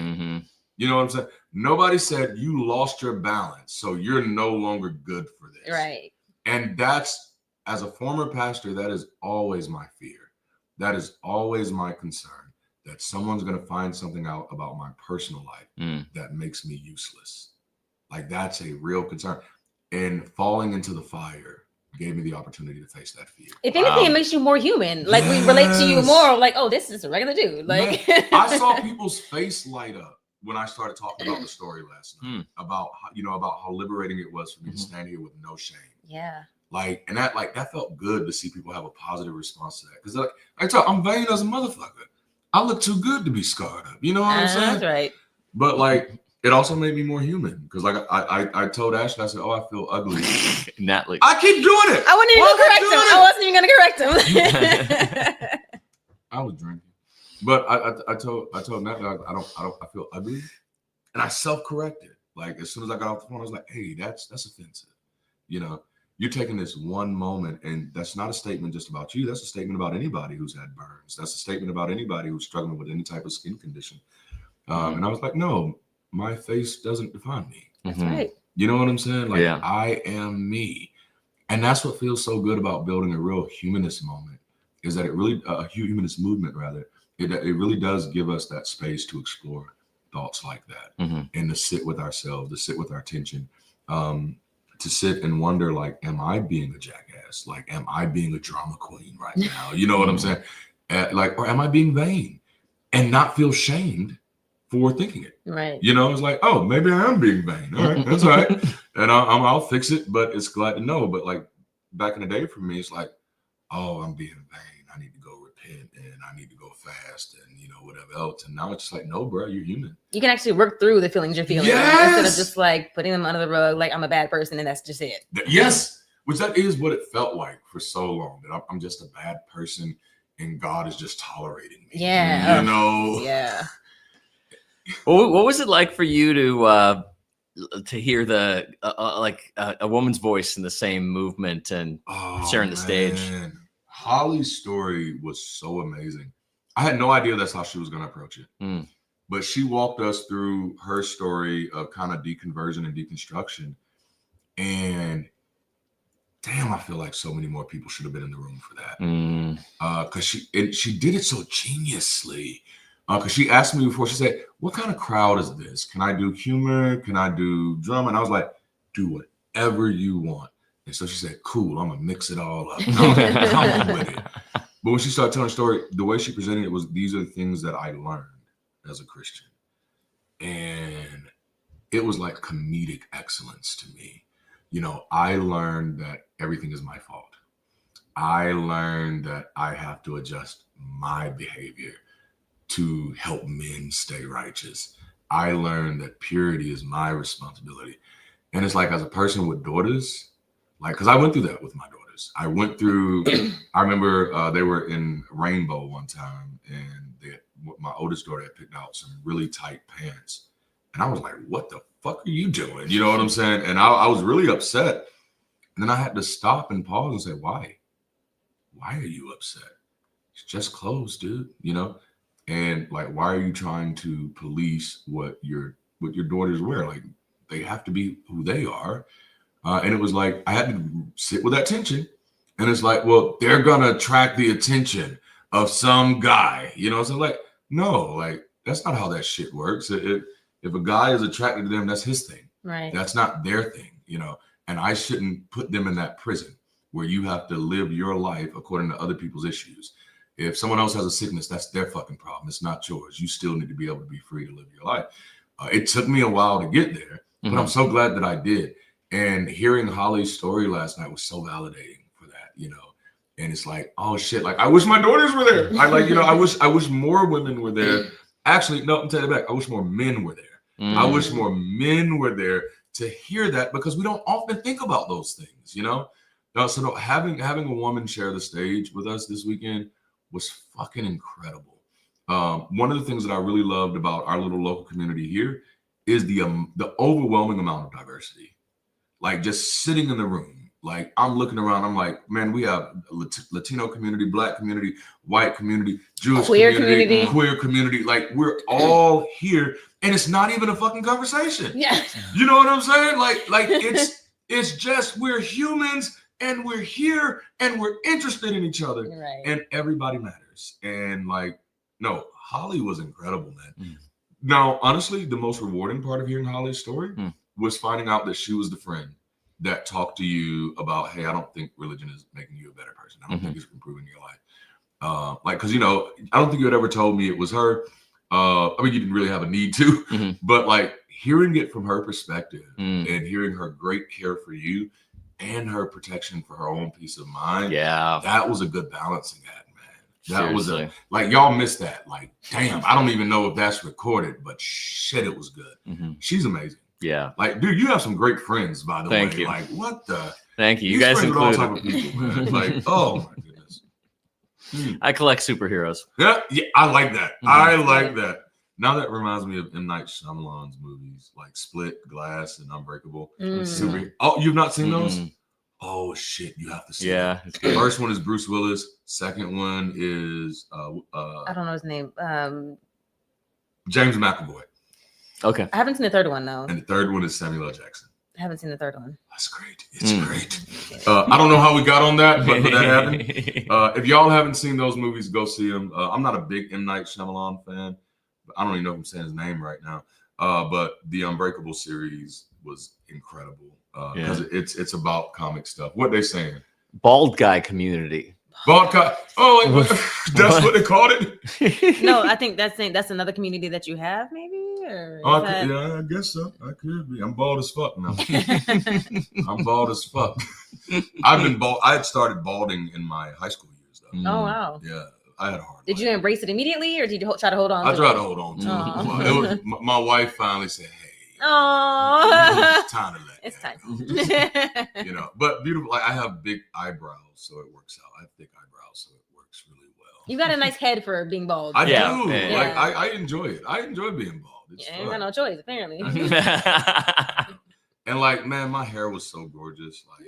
You know what I'm saying? Nobody said you lost your balance, so you're no longer good for this. Right. And that's, as a former pastor, that is always my fear. That is always my concern. That someone's going to find something out about my personal life that makes me useless. Like, that's a real concern. and falling into the fire gave me the opportunity to face that fear. If anything, it makes you more human. Like we relate to you more. Like, oh, this is a regular dude. Like I saw people's face light up when I started talking about the story last night about how liberating it was for me to stand here with no shame. Yeah. Like, and that felt good to see people have a positive response to that. Because I'm vain as a motherfucker. I look too good to be scarred up. You know what I'm saying? That's right. But like, it also made me more human. Because like I told Ashley, I said, "Oh, I feel ugly." Natalie, I keep doing it. I wasn't even gonna correct him. I was drinking, but I told Natalie, I feel ugly, and I self-corrected. Like as soon as I got off the phone, I was like, "Hey, that's offensive." You know, you're taking this one moment, and that's not a statement just about you. That's a statement about anybody who's had burns. That's a statement about anybody who's struggling with any type of skin condition. And I was like, no, my face doesn't define me. That's right. You know what I'm saying? Like, I am me. And that's what feels so good about building a real humanist moment, is that it really, a humanist movement rather, it really does give us that space to explore thoughts like that and to sit with ourselves, to sit with our tension, to sit and wonder, like, am I being a jackass? Like, am I being a drama queen right now? You know what I'm saying? Or am I being vain and not feel shamed for thinking it? Right. You know, it's like, oh, maybe I am being vain. All right, that's all right. And I'll fix it, but it's glad to know. But like back in the day for me, it's like, oh, I'm being vain. I need to go repent and I need to go fast and, whatever else. And now it's just like, no, bro, you're human. You can actually work through the feelings you're feeling instead of just like putting them under the rug, like I'm a bad person and that's just it. Yes, which that is what it felt like for so long, that I'm just a bad person and God is just tolerating me. Yeah. Yeah. Well, what was it like for you to hear the a woman's voice in the same movement and sharing the stage? Holly's story was so amazing. I had no idea that's how she was going to approach it. But she walked us through her story of kind of deconversion and deconstruction. And damn, I feel like so many more people should have been in the room for that. Because she did it so geniusly. Because she asked me before, she said, what kind of crowd is this? Can I do humor? Can I do drama? And I was like, do whatever you want. And so she said, cool, I'm going to mix it all up. Come on with it. But when she started telling the story, the way she presented it was, these are the things that I learned as a Christian. And it was like comedic excellence to me. I learned that everything is my fault. I learned that I have to adjust my behavior to help men stay righteous. I learned that purity is my responsibility. And it's like, as a person with daughters, like, because I went through that with my daughters. I went through, I remember they were in Rainbow one time, and my oldest daughter had picked out some really tight pants. And I was like, what the fuck are you doing? You know what I'm saying? And I was really upset. And then I had to stop and pause and say, why? Why are you upset? It's just clothes, dude, And like, why are you trying to police what your daughters wear? Like, they have to be who they are. And it was like, I had to sit with that tension. And it's like, well, they're going to attract the attention of some guy, So like, no, like, that's not how that shit works. If a guy is attracted to them, that's his thing. Right. That's not their thing, And I shouldn't put them in that prison where you have to live your life according to other people's issues. If someone else has a sickness, that's their fucking problem. It's not yours. You still need to be able to be free to live your life. It took me a while to get there, but I'm so glad that I did. And hearing Holly's story last night was so validating for that, And it's like, oh shit, like I wish my daughters were there. I wish more women were there. Actually, no, I'm telling you back. I wish more men were there. I wish more men were there to hear that, because we don't often think about those things, So having a woman share the stage with us this weekend was fucking incredible. One of the things that I really loved about our little local community here is the overwhelming amount of diversity. Like, just sitting in the room, like, I'm looking around, I'm like, man, we have Latino community, Black community, white community, Jewish community, queer community. Like, we're all here, and it's not even a fucking conversation. Yeah. You know what I'm saying? Like it's just, we're humans, and we're here, and we're interested in each other, right. And everybody matters. And like, no, Holly was incredible, man. Now, honestly, the most rewarding part of hearing Holly's story was finding out that she was the friend that talk to you about, hey, I don't think religion is making you a better person. I don't think it's improving your life. Like, because, I don't think you had ever told me it was her. I mean, you didn't really have a need to, but like hearing it from her perspective and hearing her great care for you and her protection for her own peace of mind. Yeah. That was a good balancing act. That Seriously. was like, y'all missed that. Like, damn, I don't even know if that's recorded, but shit, it was good. She's amazing. Yeah. Like, dude, you have some great friends, by the way. Thank you. Like, what the? Thank you. You guys include all type included. of people, man. Like, oh my goodness. I collect superheroes. Yeah, I like that. I like that. Now that reminds me of M. Night Shyamalan's movies, like Split, Glass, and Unbreakable. Oh, you've not seen those? Oh shit, you have to see it. The first one is Bruce Willis. Second one is I don't know his name. James McAvoy. Okay. I haven't seen the third one though. And the third one is Samuel L. Jackson. I haven't seen the third one. That's great. It's great. I don't know how we got on that, but that happened. If y'all haven't seen those movies, go see them. I'm not a big M. Night Shyamalan fan. I don't even know if I'm saying his name right now. But the Unbreakable series was incredible. Because it's about comic stuff. What they saying? Bald guy community. Bald guy. Oh, that's what they called it. No, I think that's another community that you have, maybe. Or I guess so. I could be. I'm bald as fuck now. I'm bald as fuck. I've been bald. I had started balding in my high school years, though. Oh wow. Yeah, I had a hard. Did you embrace it immediately, or did you try to hold on? I tried to hold on to it. It was, my wife finally said, "Hey." Oh, it's time to let it's time. But beautiful. Like, I have big eyebrows, so it works out. I have thick eyebrows, so it works really well. You got a nice head for being bald. I do. Yeah. Like I enjoy it. I enjoy being bald. It's ain't got no choice, apparently. And like, man, my hair was so gorgeous. Like,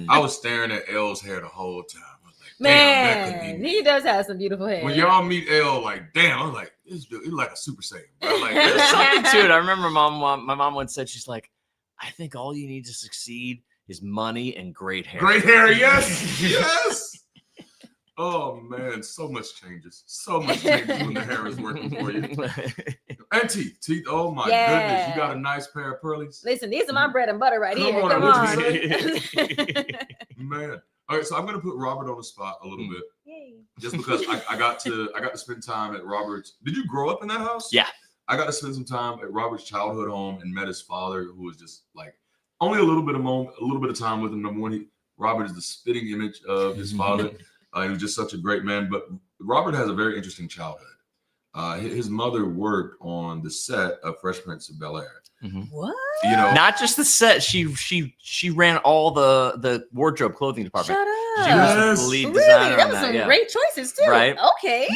I was staring at L's hair the whole time. I was like, man, he does have some beautiful hair. When y'all meet L, like, damn, I was like, this dude, he's like a Super Saiyan. Bro. Like, there's something to it. I remember my mom once said, she's like, I think all you need to succeed is money and great hair. Great hair, yes, yes. Oh man, so much changes. So much changes when the hair is working for you. And teeth. Oh my goodness, you got a nice pair of pearlies. Listen, these are my bread and butter right here. Come on. Man. All right, so I'm gonna put Robert on the spot a little bit. Yay. Just because I got to spend time at Robert's. Did you grow up in that house? Yeah. I got to spend some time at Robert's childhood home and met his father, who was just like only a little bit of time with him. Number one, Robert is the spitting image of his father. He was just such a great man. But Robert has a very interesting childhood. His mother worked on the set of Fresh Prince of Bel-Air. What? Not just the set. She ran all the wardrobe clothing department. Shut up. She was the lead designer. That was some great choices too. Right? Okay.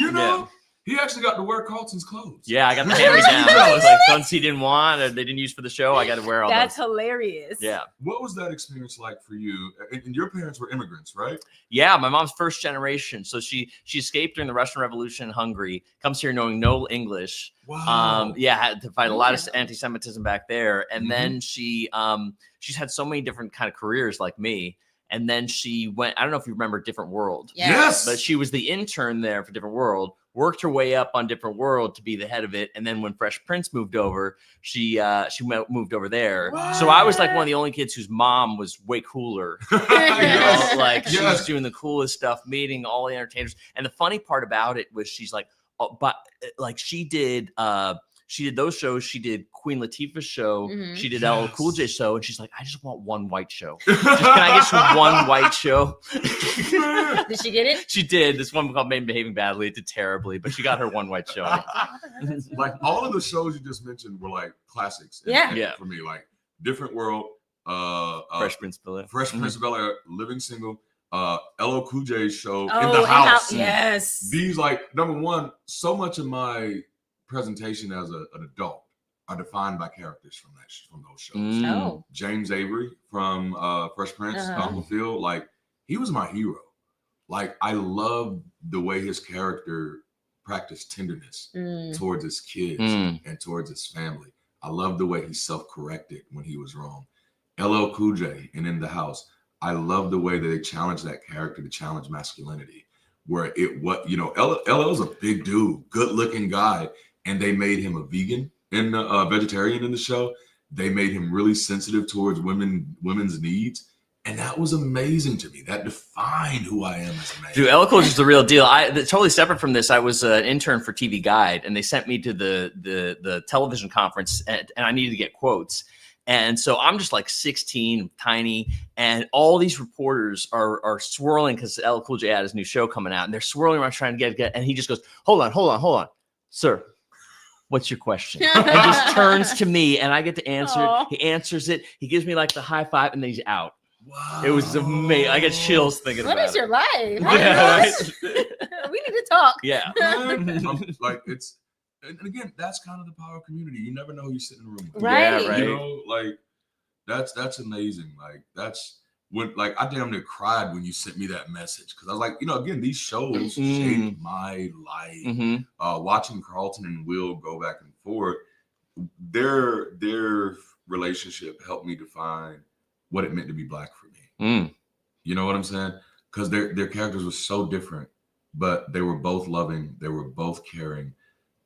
He actually got to wear Carlton's clothes. Yeah, I got the hand-me-down. Like ones he didn't want or they didn't use for the show. I got to wear all That's those. hilarious. Yeah. What was that experience like for you? And your parents were immigrants, right? Yeah, my mom's first generation. So she escaped during the Russian Revolution in Hungary, comes here knowing no English. Wow. Had to fight a lot of anti-Semitism back there. And then she's had so many different kind of careers like me. And then she went, I don't know if you remember Different World. Yes. But she was the intern there for Different World, worked her way up on Different World to be the head of it. And then when Fresh Prince moved over, she moved over there. What? So I was like one of the only kids whose mom was way cooler. Like she was doing the coolest stuff, meeting all the entertainers. And the funny part about it was she's like, she did those shows. She did Queen Latifah's show. She did LL Cool J show. And she's like, I just want one white show. Can I get one white show? Did she get it? She did. This one called Made Behaving Badly. It did terribly, but she got her one white show. Like all of the shows you just mentioned were like classics. For me, like Different World, Fresh Prince of Bel-Air. Fresh Prince of Bel-Air, Living Single, LL Cool J's show, In the House. Yes. These, like, number one, so much of my presentation as an adult are defined by characters from those shows. James Avery from Fresh Prince, Uncle Phil, like he was my hero. Like I loved the way his character practiced tenderness towards his kids and towards his family. I loved the way he self-corrected when he was wrong. LL Cool J and In the House, I love the way that they challenged that character to challenge masculinity. Where LL's a big dude, good-looking guy, and they made him a vegan and a vegetarian in the show. they made him really sensitive towards women's needs. And that was amazing to me. That defined who I am as a man. Dude, LL Cool is the real deal. Totally separate from this. I was an intern for TV Guide, and they sent me to the television conference, and I needed to get quotes. And so I'm just like 16, tiny, and all these reporters are swirling because LL Cool J had his new show coming out, and they're swirling around trying to get. And he just goes, "Hold on, sir. What's your question?" And just turns to me, and I get to answer it. He answers it. He gives me like the high five, and then he's out. Wow. It was amazing. I get chills thinking about it. What is your life? Yeah, right? We need to talk. Yeah. Like it's, and again, that's kind of the power of community. You never know who you sit in a room with. Right. Yeah, right. You know, like that's amazing. Like that's when, like, I damn near cried when you sent me that message, because I was like, you know, again, these shows shaped my life. Watching Carlton and Will go back and forth, their relationship helped me define what it meant to be Black for me. You know what I'm saying? Because their characters were so different, but they were both loving, they were both caring.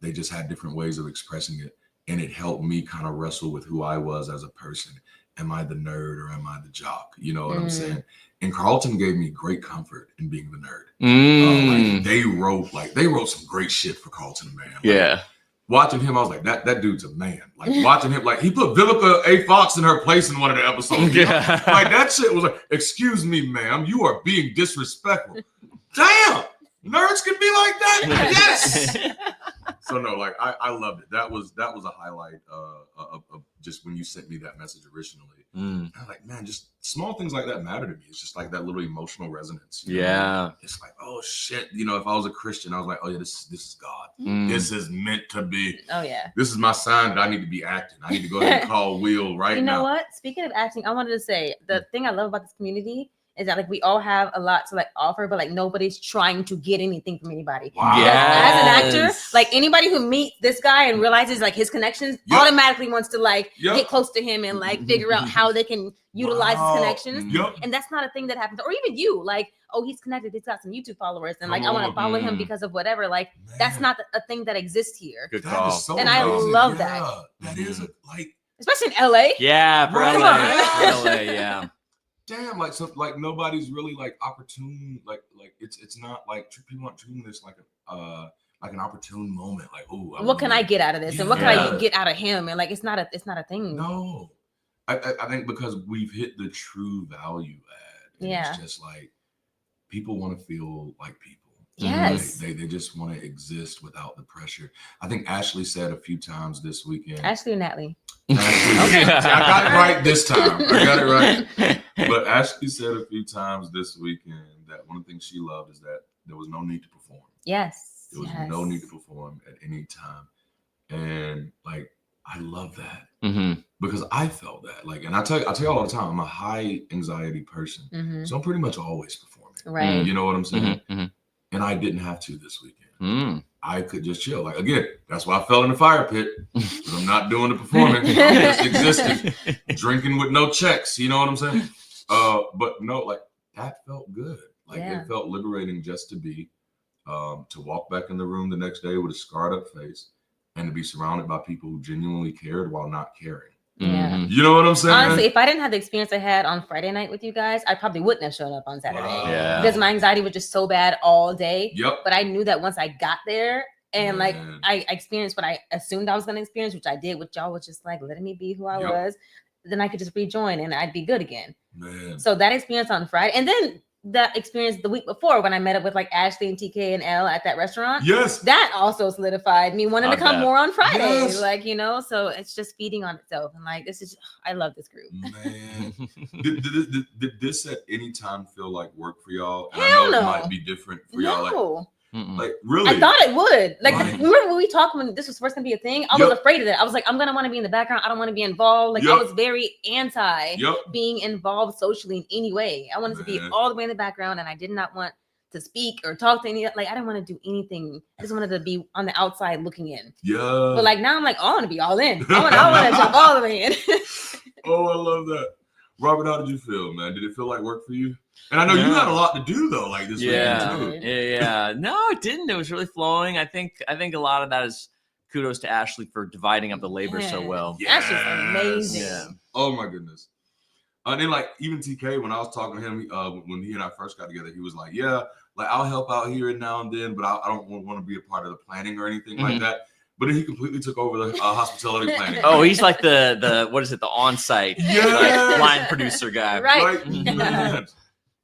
They just had different ways of expressing it. And it helped me kind of wrestle with who I was as a person. Am I the nerd or am I the jock? You know what I'm saying? And Carlton gave me great comfort in being the nerd. Like they wrote some great shit for Carlton, man. Like, Yeah. Watching him, I was like, that dude's a man. Like watching him, like he put Vivica A. Fox in her place in one of the episodes. Yeah. Like that shit was like, excuse me, ma'am, you are being disrespectful. Damn, nerds can be like that. Yes. So no, like I loved it. That was a highlight of just when you sent me that message originally. I was like, man, just small things like that matter to me. It's just like that little emotional resonance. You know? It's like, oh shit. You know, if I was a Christian, I was like, oh yeah, this is God. This is meant to be. Oh yeah. This is my sign that I need to be acting. I need to go ahead and call Will right now. You know what? Speaking of acting, I wanted to say the thing I love about this community is that like we all have a lot to like offer, but like nobody's trying to get anything from anybody. Wow. As an actor, like anybody who meets this guy and realizes like his connections automatically wants to like get close to him and like figure out how they can utilize his connections. And that's not a thing that happens. Or even you, like, oh, he's connected. He's got some YouTube followers, and like I want to follow him because of whatever. Like that's not a thing that exists here. Good call. So and amazing. I love that. That is like, especially in LA. Yeah, for Right. LA. LA, yeah. damn, like so, like nobody's really like opportune. Like it's not like people aren't treating this like an opportune moment. Like, oh, what can I get out of this, and what can I get out of him? And like, it's not a thing. No, I think because we've hit the true value add. It's just like people want to feel like people. Yes. They just want to exist without the pressure. I think Ashley said a few times this weekend. Ashley or Natalie? Ashley, I got it right this time. I got it right. But Ashley said a few times this weekend that one of the things she loved is that there was no need to perform. Yes. There was no need to perform at any time. And like, I love that because I felt that. Like, and I tell you all the time, I'm a high anxiety person. So I'm pretty much always performing. Right. You know what I'm saying? And I didn't have to this weekend. I could just chill. Like, again, that's why I fell in the fire pit. Because I'm not doing the performing. I'm just existing, drinking with no checks. You know what I'm saying? But no, like that felt good. Like it felt liberating just to be, to walk back in the room the next day with a scarred up face and to be surrounded by people who genuinely cared while not caring. Yeah. You know what I'm saying? Honestly, if I didn't have the experience I had on Friday night with you guys, I probably wouldn't have shown up on Saturday. Wow. Because my anxiety was just so bad all day. Yep. But I knew that once I got there and like I experienced what I assumed I was going to experience, which I did, which y'all was just like letting me be who I was, then I could just rejoin and I'd be good again. Man. So that experience on Friday, and then that experience the week before when I met up with like Ashley and TK and Elle at that restaurant. Yes. That also solidified me wanting to come more on Friday. Yes. Like, you know, so it's just feeding on itself. And like, this is, I love this group. Man. did this at any time feel like work for y'all? And Hell I know no. it might be different for y'all. Like really? I thought it would. Like, Right. remember when we talked when this was first gonna be a thing? I was afraid of that. I was like, I'm gonna want to be in the background. I don't want to be involved. Like, I was very anti being involved socially in any way. I wanted to be all the way in the background, and I did not want to speak or talk to any. Like, I didn't want to do anything. I just wanted to be on the outside looking in. Yeah. But like now, I'm like, I want to be all in. I want to jump all the way in. Oh, I love that. Robert, how did you feel, man? Did it feel like work for you? And I know you had a lot to do though, like this weekend too. Yeah. No, it didn't. It was really flowing. I think a lot of that is kudos to Ashley for dividing up the labor so well. Yes. Ashley's amazing. Yeah. Oh my goodness. And then like even TK, when I was talking to him, when he and I first got together, he was like, yeah, like I'll help out here and now and then, but I don't want to be a part of the planning or anything like that. But then he completely took over the hospitality planning. Oh, he's like the what is it? The on-site line producer guy. Right. Man.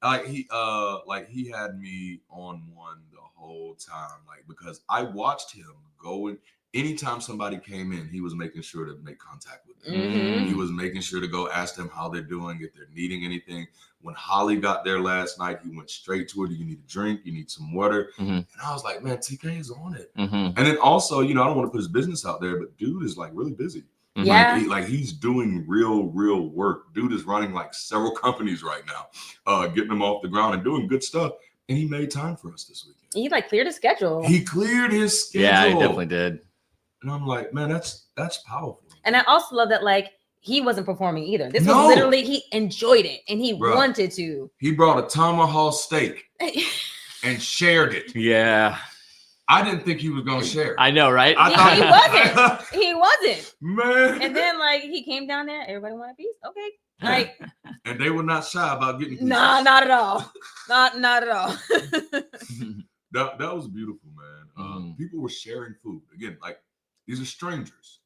Like he had me on one the whole time, like because I watched him go and anytime somebody came in, he was making sure to make contact with them. Mm-hmm. He was making sure to go ask them how they're doing, if they're needing anything. When Holly got there last night, he went straight to her. Do you need a drink? You need some water? And I was like, man, TK is on it. And then also, I don't want to put his business out there, but dude is like really busy. Yeah. Like he's doing real work. Dude is running like several companies right now, getting them off the ground and doing good stuff. And he made time for us this weekend. He like cleared his schedule. He cleared his schedule. Yeah, he definitely did. And I'm like, man, that's powerful. And I also love that like he wasn't performing either. This was literally he enjoyed it and he wanted to. He brought a tomahawk steak and shared it. Yeah. I didn't think he was gonna share. I know, right? He wasn't. Man. And then like he came down there, everybody wanted a piece. Okay. Like and they were not shy about getting pieces. Nah, not at all. Not at all. That was beautiful, man. People were sharing food. Again, like these are strangers,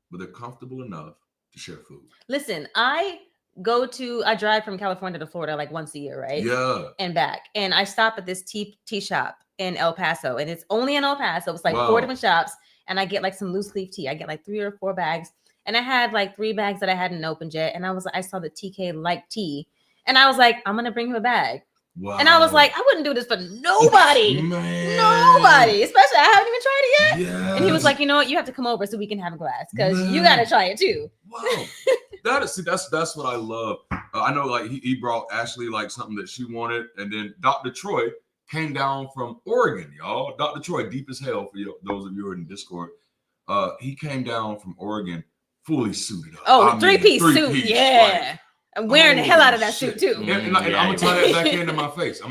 but they're comfortable enough to share food. Listen, I drive from California to Florida like once a year, right? Yeah. And back. And I stop at this tea shop in El Paso. And it's only in El Paso. It's like 4 different shops. And I get like some loose leaf tea. I get like 3 or 4 bags. And I had like 3 bags that I hadn't opened yet. And I saw the TK liked tea. And I was like, I'm gonna bring him a bag. Wow. And I was like, I wouldn't do this for nobody. Man. Nobody. Especially I haven't even tried it yet. Yes. And he was like, you know what? You have to come over so we can have a glass because you gotta try it too. Wow. That's what I love. I know like he brought Ashley like something that she wanted, and then Dr. Troy came down from Oregon, y'all. Dr. Troy, deep as hell for those of you who are in Discord. He came down from Oregon fully suited up. Oh, three-piece suit. Yeah. Like, I'm wearing the hell out of that suit too. And I'm gonna tie that back into my face.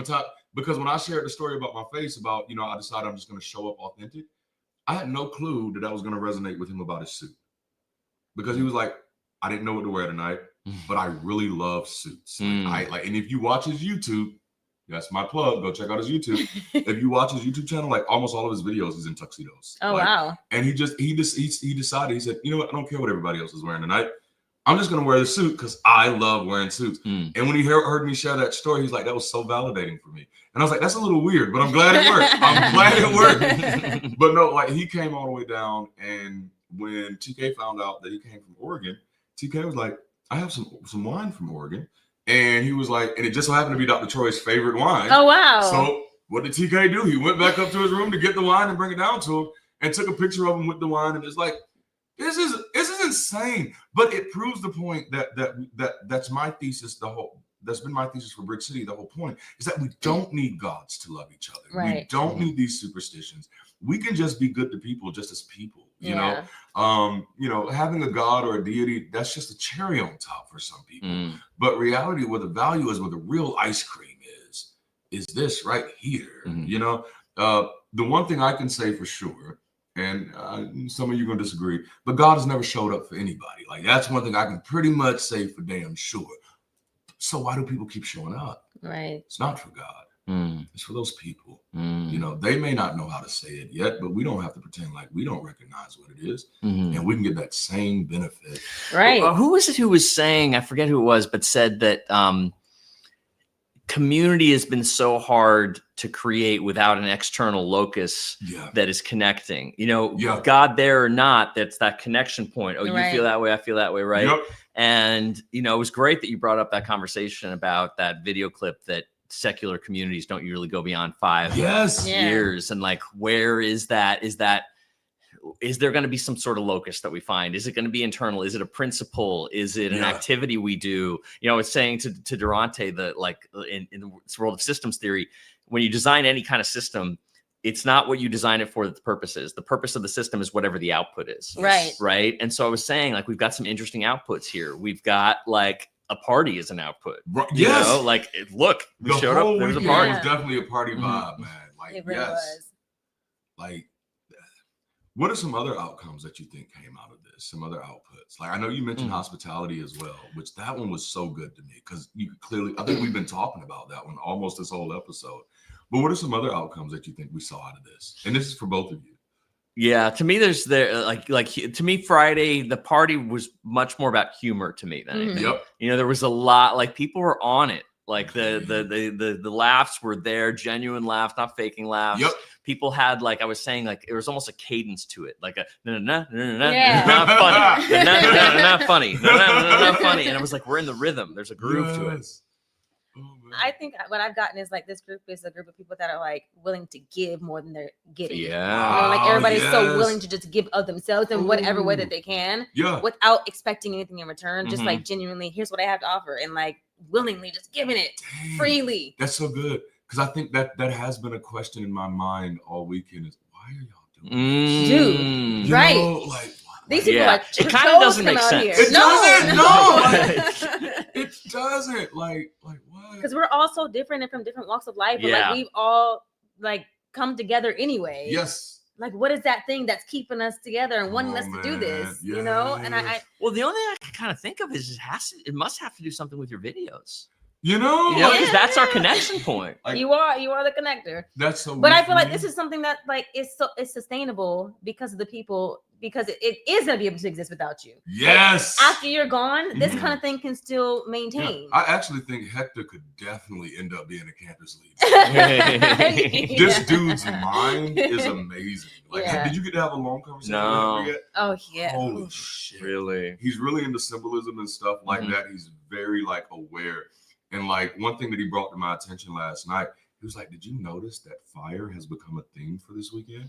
Because when I shared the story about my face, about I decided I'm just gonna show up authentic. I had no clue that was gonna resonate with him about his suit, because he was like, I didn't know what to wear tonight, but I really love suits. And if you watch his YouTube, that's my plug. Go check out his YouTube. If you watch his YouTube channel, like almost all of his videos, he's in tuxedos. Oh wow! And he decided. He said, you know what? I don't care what everybody else is wearing tonight. I'm just going to wear the suit because I love wearing suits. And when he heard me share that story, he's like, that was so validating for me. And I was like, that's a little weird, but I'm glad it worked. I'm glad it worked. But no, like he came all the way down. And when TK found out that he came from Oregon, TK was like, I have some wine from Oregon. And he was like, and it just so happened to be Dr. Troy's favorite wine. Oh, wow. So what did TK do? He went back up to his room to get the wine and bring it down to him and took a picture of him with the wine. And it's like, this is insane, but it proves the point that's my thesis. That's been my thesis for Brick City. The whole point is that we don't need gods to love each other. Right. We don't need these superstitions. We can just be good to people, just as people. You know, having a god or a deity, that's just a cherry on top for some people. But reality, where the value is, where the real ice cream is this right here. The one thing I can say for sure. And some of you are going to disagree, but God has never showed up for anybody. Like, that's one thing I can pretty much say for damn sure. So why do people keep showing up? Right. It's not for God. It's for those people. They may not know how to say it yet, but we don't have to pretend like we don't recognize what it is. And we can get that same benefit. Right. Who was it who was saying, I forget who it was, but said that community has been so hard to create without an external locus that is connecting. God there or not, that's that connection point. Oh, you feel that way, I feel that way, right? Yep. And it was great that you brought up that conversation about that video clip that secular communities don't usually go beyond 5 years. And like, where is that? Is there going to be some sort of locus that we find? Is it going to be internal? Is it a principle? Is it an activity we do? I was saying to Darante that like in the world of systems theory, when you design any kind of system, it's not what you design it for that the purpose is. The purpose of the system is whatever the output is. Right. Right. And so I was saying, like, we've got some interesting outputs here. We've got like a party as an output. Right. You know, like, look, we showed up, there was a party. It was definitely a party vibe, man. Like, it really was. Like, What are some other outcomes that you think came out of this? Some other outputs? Like I know you mentioned hospitality as well, which that one was so good to me because you clearly, I think we've been talking about that one almost this whole episode. But what are some other outcomes that you think we saw out of this? And this is for both of you. Yeah, to me, to me, Friday, the party was much more about humor to me than anything. Yep. You know, there was a lot, like people were on it. Like the laughs were there, genuine laughs, not faking laughs. Yep. People had, like I was saying, like it was almost a cadence to it, like a not funny, not funny. And I was like, we're in the rhythm. There's a groove to it. Oh, I think what I've gotten is like this group is a group of people that are like willing to give more than they're getting. Yeah. You know, like everybody's so willing to just give of themselves in whatever way that they can. Yeah. Without expecting anything in return. Just like genuinely, here's what I have to offer. And like willingly just giving it freely. That's so good. Because I think that has been a question in my mind all weekend is why are y'all doing this? Dude, You right. know, like, these people are like, it kind of doesn't make sense. It doesn't. No. It doesn't. Like what? Because we're all so different and from different walks of life. But like we've all like come together anyway. Yes. Like, what is that thing that's keeping us together and wanting us to do this? Yes. You know? And I well, the only thing I can kind of think of is it must have to do something with your videos. You know, because that's our connection point. Like, you are the connector. That's so. But I feel like this is something that like it's sustainable because of the people, because it is gonna be able to exist without you. Yes. Like, after you're gone, this kind of thing can still maintain. Yeah. I actually think Hector could definitely end up being a campus lead. This dude's mind is amazing. Like, did you get to have a long conversation with him yet? Oh yeah. Holy shit. Really? He's really into symbolism and stuff like that. He's very like aware. And like one thing that he brought to my attention last night, he was like, did you notice that fire has become a thing for this weekend?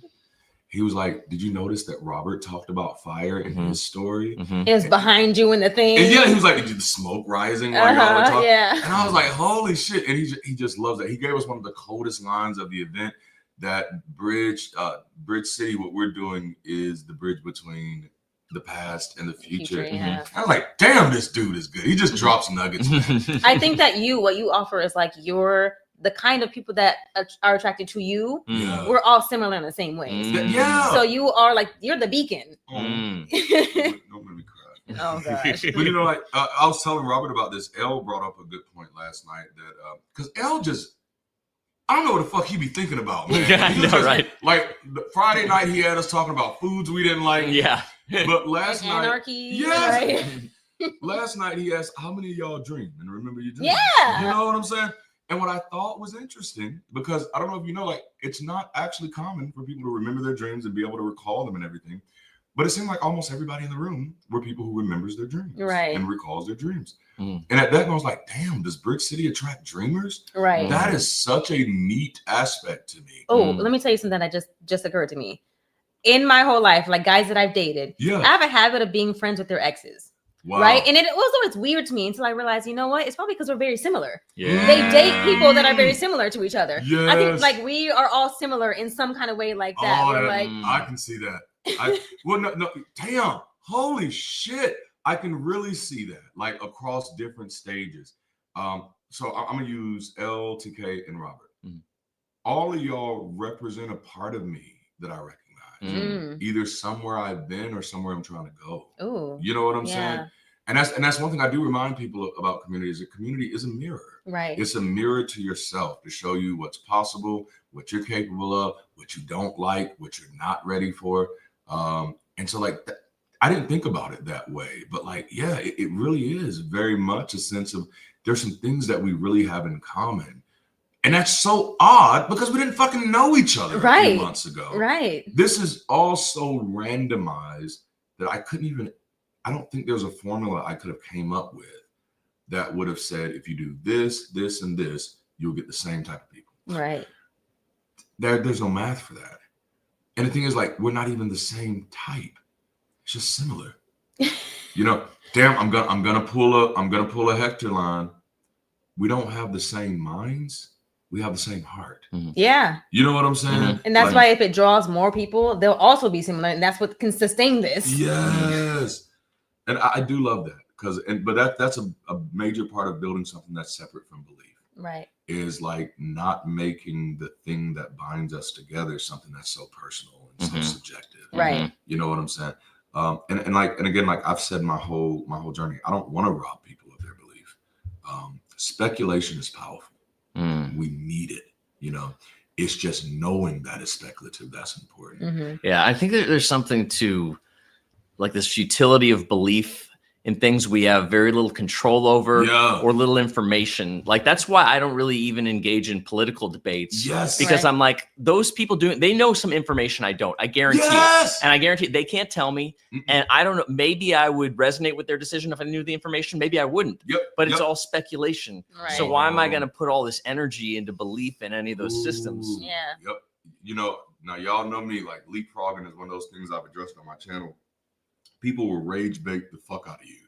He was like, did you notice that Robert talked about fire in his story? It was behind you in the thing. And he was like, did the smoke rising while y'all were talking? Yeah. And I was like, holy shit. And he just loves that. He gave us one of the coldest lines of the event, that bridge city, what we're doing is the bridge between the past and the future. I was like, damn, this dude is good. He just drops nuggets. I think that what you offer is like you're the kind of people that are attracted to you. We're all similar in the same ways. So you are like, you're the beacon. Don't make me cry. Oh gosh. But you know, like I was telling Robert about this. Elle brought up a good point last night that because Elle just, I don't know what the fuck he be thinking about, man. Yeah, I know, right? Like Friday night, he had us talking about foods we didn't like. Yeah. But last night, anarchy. yes. Right? Last night he asked, "How many of y'all dream and remember your dreams?" Yeah. You know what I'm saying? And what I thought was interesting, because I don't know if you know, like it's not actually common for people to remember their dreams and be able to recall them and everything. But it seemed like almost everybody in the room were people who remembers their dreams, right, and recalls their dreams. And at that, I was like, damn, does Bridge City attract dreamers? Right. That is such a neat aspect to me. Oh, let me tell you something that just occurred to me. In my whole life, like guys that I've dated, I have a habit of being friends with their exes. Wow. Right. And it was always weird to me until I realized, you know what? It's probably because we're very similar. Yeah. They date people that are very similar to each other. Yes. I think like we are all similar in some kind of way like that. Oh, we're like, I can see that. No, damn, holy shit. I can really see that, like across different stages. So I'm gonna use L, TK, and Robert. All of y'all represent a part of me that I recognize. Either somewhere I've been or somewhere I'm trying to go. Ooh, you know what I'm saying? And that's one thing I do remind people about community is a community is a mirror. Right. It's a mirror to yourself to show you what's possible, what you're capable of, what you don't like, what you're not ready for. And so like I didn't think about it that way, but like, yeah, it really is very much a sense of there's some things that we really have in common. And that's so odd because we didn't fucking know each other a few months ago. Right. This is all so randomized that I don't think there's a formula I could have came up with that would have said, if you do this, this, and this, you'll get the same type of people. Right. There's no math for that. And the thing is, like, we're not even the same type. It's just similar. You know, damn, I'm gonna pull a Hector line. We don't have the same minds. We have the same heart. Yeah. You know what I'm saying? And that's why if it draws more people, they'll also be similar. And that's what can sustain this. Yes. And I do love that but that's a major part of building something that's separate from belief. Right. Is like not making the thing that binds us together something that's so personal so subjective. Right. You know what I'm saying? And again, like I've said my whole journey, I don't want to rob people of their belief. Speculation is powerful. We need it, you know. It's just knowing that it's speculative that's important. Yeah, I think that there's something to like this futility of belief in things we have very little control over or little information. Like that's why I don't really even engage in political debates. Because I'm like, those people they know some information I don't. I guarantee it. And I guarantee they can't tell me. And I don't know, maybe I would resonate with their decision if I knew the information. Maybe I wouldn't. But it's all speculation. So why am I going to put all this energy into belief in any of those systems? You know, now y'all know me, like leapfrogging is one of those things I've addressed on my channel. People will rage bait the fuck out of you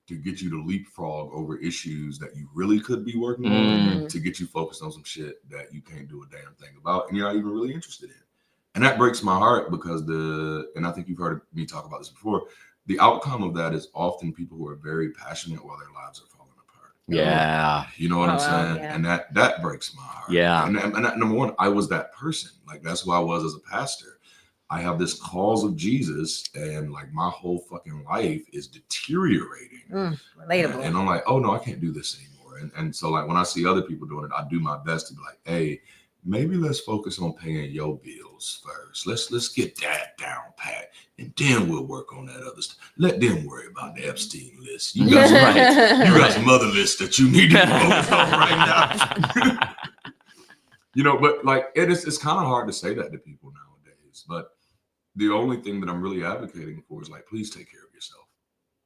to get you to leapfrog over issues that you really could be working on, to get you focused on some shit that you can't do a damn thing about and you're not even really interested in. And that breaks my heart because and I think you've heard me talk about this before, the outcome of that is often people who are very passionate while their lives are falling apart. You know what I'm saying? And that breaks my heart. And number one, I was that person. Like that's who I was as a pastor. I have this cause of Jesus and like my whole fucking life is deteriorating. Relatable. And I'm like, oh no, I can't do this anymore. And so like when I see other people doing it, I do my best to be like, hey, maybe let's focus on paying your bills first. Let's get that down pat. And then we'll work on that other stuff. Let them worry about the Epstein list. You got you got some other lists that you need to focus on right now. You know, but like it's kind of hard to say that to people nowadays. But the only thing that I'm really advocating for is like, please take care of yourself.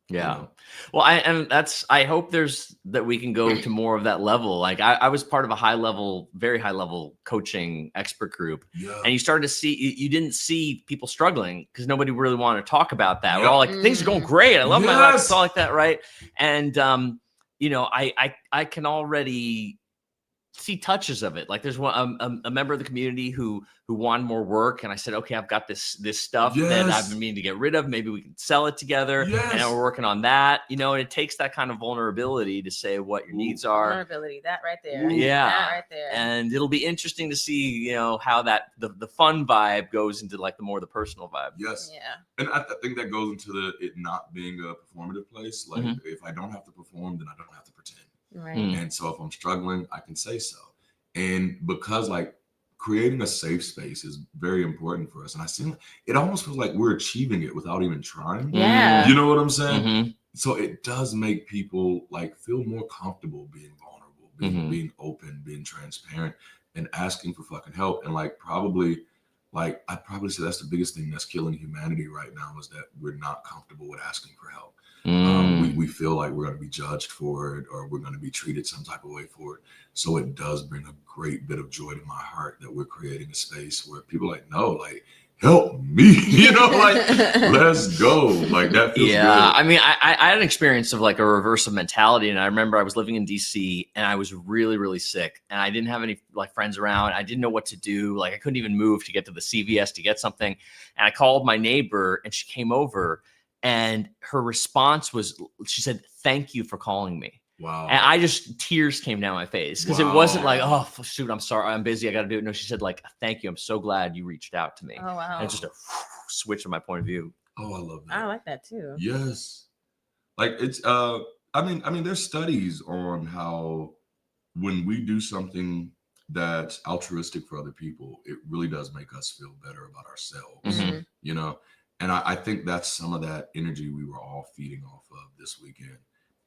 You know? Well, I hope that we can go to more of that level. Like I was part of a very high level coaching expert group. And you started to see, you didn't see people struggling because nobody really wanted to talk about that. We're all like, things are going great. I love my life. It's all like that. Right. And, you know, I can already see touches of it. Like there's one a member of the community who wanted more work, and I said, okay, I've got this stuff that I've been meaning to get rid of. Maybe we can sell it together. And we're working on that. You know, and it takes that kind of vulnerability to say what your needs are. Vulnerability, that right there. That right there. And it'll be interesting to see, you know, how that the fun vibe goes into like the personal vibe. And I think that goes into it not being a performative place. Like if I don't have to perform, then I don't have to pretend. And so if I'm struggling, I can say so. And because like creating a safe space is very important for us. And I see it almost feels like we're achieving it without even trying. You know what I'm saying? So it does make people like feel more comfortable being vulnerable, being open, being transparent, and asking for fucking help. And like I'd probably say that's the biggest thing that's killing humanity right now is that we're not comfortable with asking for help. We feel like we're going to be judged for it or we're going to be treated some type of way for it. So it does bring a great bit of joy to my heart that we're creating a space where people are like, no, like, help me, you know, like, let's go. Like that feels good. I mean, I had an experience of like a reverse of mentality. And I remember I was living in DC and I was really, really sick and I didn't have any like friends around. I didn't know what to do. Like I couldn't even move to get to the CVS to get something. And I called my neighbor and she came over. And her response was, she said, thank you for calling me. Wow. And tears came down my face because it wasn't like, oh, shoot, I'm sorry, I'm busy, I got to do it. No, she said like, thank you. I'm so glad you reached out to me. Oh, wow. And it's just a switch in my point of view. Oh, I love that. I like that too. Yes. Like it's, I mean, there's studies on how when we do something that's altruistic for other people, it really does make us feel better about ourselves, you know? And I think that's some of that energy we were all feeding off of this weekend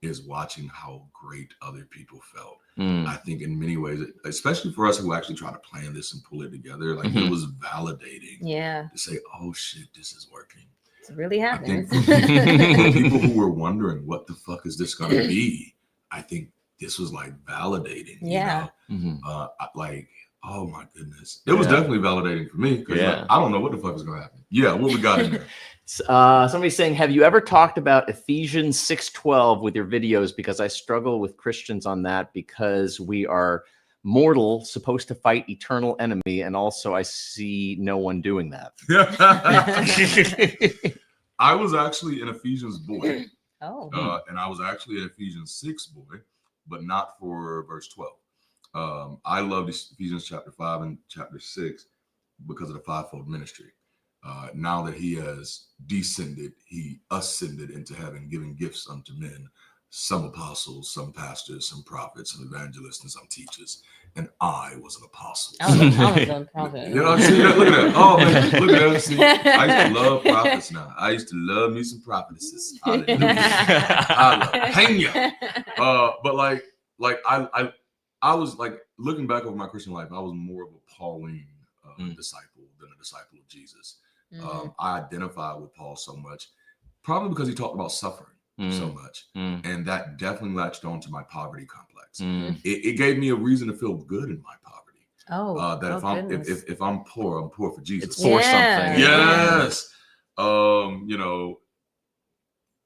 is watching how great other people felt. I think in many ways, especially for us who actually try to plan this and pull it together, like it was validating to say, oh shit, this is working. It's really happening. For people who were wondering what the fuck is this gonna be, I think this was like validating. You know? Like, oh my goodness. It was definitely validating for me because like, I don't know what the fuck is going to happen. What we got in there? Somebody's saying, have you ever talked about Ephesians 6:12 with your videos? Because I struggle with Christians on that because we are mortal, supposed to fight eternal enemy. And also I see no one doing that. I was actually an Ephesians boy. Oh. And I was actually an Ephesians 6 boy, but not for verse 12. I love Ephesians chapter 5 and chapter 6 because of the fivefold ministry. Now that he has descended, he ascended into heaven, giving gifts unto men, some apostles, some pastors, some prophets, some evangelists, and some teachers. And I was an apostle. I was a prophet. You know what I'm saying? Look at that. Oh, man, look at that. See, I used to love prophets now. I used to love me some prophetesses. Hallelujah. Hallelujah. But like I was like, looking back over my Christian life, I was more of a Pauline disciple than a disciple of Jesus. I identified with Paul so much, probably because he talked about suffering so much. And that definitely latched on to my poverty complex. It gave me a reason to feel good in my poverty. If I'm poor for Jesus. It's for something. Yes. You know,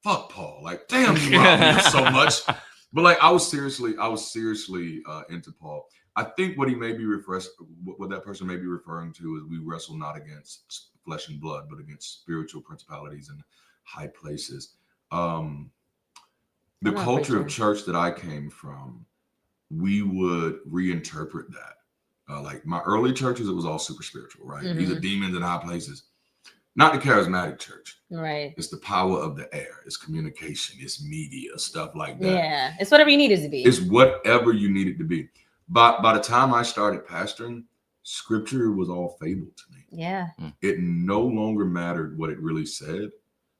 fuck Paul. Like, damn, you robbed me of so much. But like, I was seriously into Paul. I think what he may be what that person may be referring to is we wrestle not against flesh and blood, but against spiritual principalities and high places. The culture of church that I came from, we would reinterpret that. Like my early churches, it was all super spiritual, right? These are demons in high places. Not the charismatic church. Right. It's the power of the air. It's communication. It's media, stuff like that. Yeah. It's whatever you need it to be. It's whatever you need it to be. By the time I started pastoring, scripture was all fable to me. Yeah. It no longer mattered what it really said.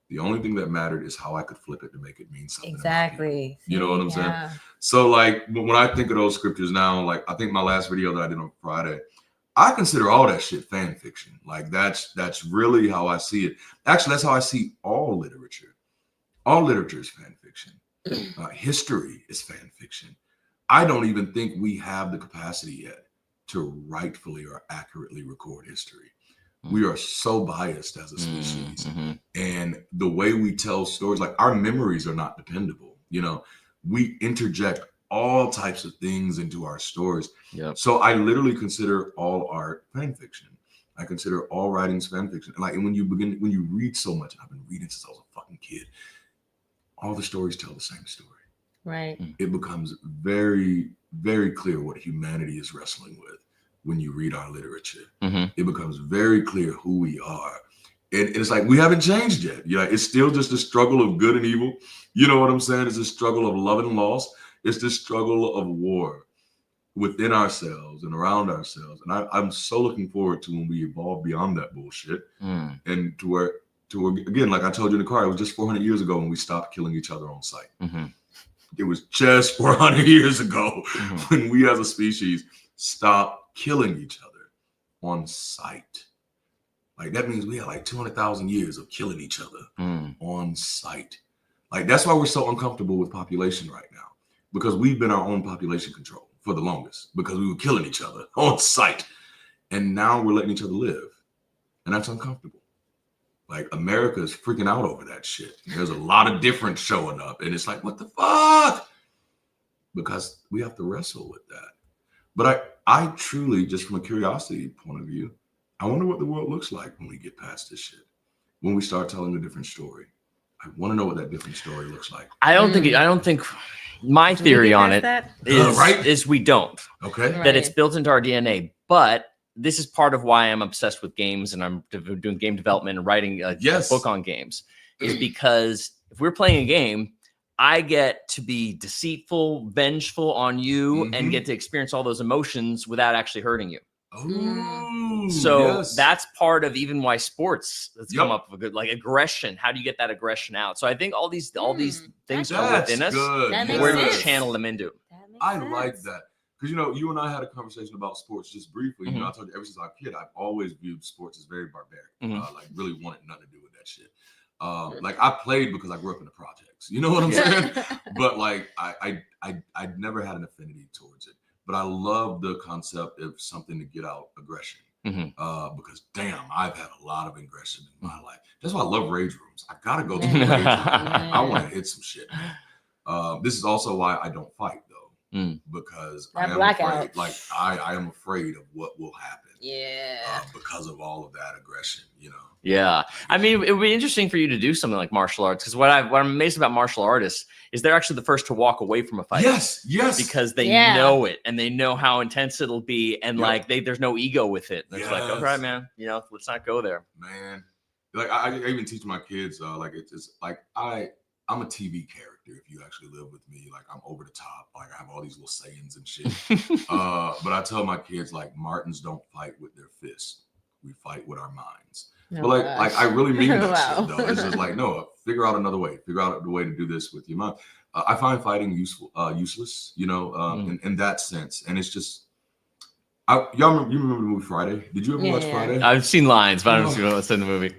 The only thing that mattered is how I could flip it to make it mean something. Exactly. You know what I'm saying? So like when I think of those scriptures now, like I think my last video that I did on Friday, I consider all that shit fan fiction. Like that's really how I see it. Actually, that's how I see all literature. All literature is fan fiction. History is fan fiction. I don't even think we have the capacity yet to rightfully or accurately record history. We are so biased as a species. And the way we tell stories, like our memories are not dependable. You know, we interject all types of things into our stories. So I literally consider all art fan fiction. I consider all writings fan fiction. And like, and when you read so much, and I've been reading since I was a fucking kid, all the stories tell the same story. Right. It becomes very, very clear what humanity is wrestling with when you read our literature. It becomes very clear who we are. And it's like, we haven't changed yet. You know, it's still just a struggle of good and evil. You know what I'm saying? It's a struggle of love and loss. It's the struggle of war within ourselves and around ourselves. And I'm so looking forward to when we evolve beyond that bullshit and to where, again, like I told you in the car, it was just 400 years ago when we stopped killing each other on sight. It was just 400 years ago when we as a species stopped killing each other on sight. Like that means we had like 200,000 years of killing each other on sight. Like that's why we're so uncomfortable with population right now, because we've been our own population control for the longest because we were killing each other on sight. And now we're letting each other live. And that's uncomfortable. Like America is freaking out over that shit. There's a lot of difference showing up. And it's like, what the fuck? Because we have to wrestle with that. But I truly, just from a curiosity point of view, I wonder what the world looks like when we get past this shit. When we start telling a different story. I want to know what that different story looks like. I don't think my theory on it is we don't. Okay. That it's built into our DNA. But this is part of why I'm obsessed with games and I'm doing game development and writing a book on games, is because if we're playing a game, I get to be deceitful, vengeful on you and get to experience all those emotions without actually hurting you. So that's part of even why sports has come up with good, like aggression. How do you get that aggression out? So I think all these things come within us. Where do we channel them into? I like that. Because, you know, you and I had a conversation about sports just briefly. You know, I told you ever since I was a kid, I've always viewed sports as very barbaric. Like really wanted nothing to do with that shit. Like I played because I grew up in the projects. You know what I'm saying? But like I never had an affinity towards it. But I love the concept of something to get out aggression. Because damn, I've had a lot of aggression in my life. That's why I love rage rooms. I gotta go to the rage room. I want to hit some shit. This is also why I don't fight though. Because I am afraid, like I am afraid of what will happen. Because of all of that aggression, you know. Yeah, I mean, it would be interesting for you to do something like martial arts, because what I'm amazed about martial artists is they're actually the first to walk away from a fight. Yes, because they know it and they know how intense it'll be, and like there's no ego with it. It's like, all right, man, you know, let's not go there, man. like I even teach my kids like it's like I'm a TV character. If you actually live with me, like I'm over the top. Like I have all these little sayings and shit. But I tell my kids like Martins don't fight with their fists. We fight with our minds. Oh, but like I really mean that Wow. shit though. It's just like no, figure out another way. Figure out the way to do this with your mind. I find fighting useless, you know, in that sense. And it's just, you remember the movie Friday? Did you ever watch Friday? I've seen lines, but I don't see what's in the movie.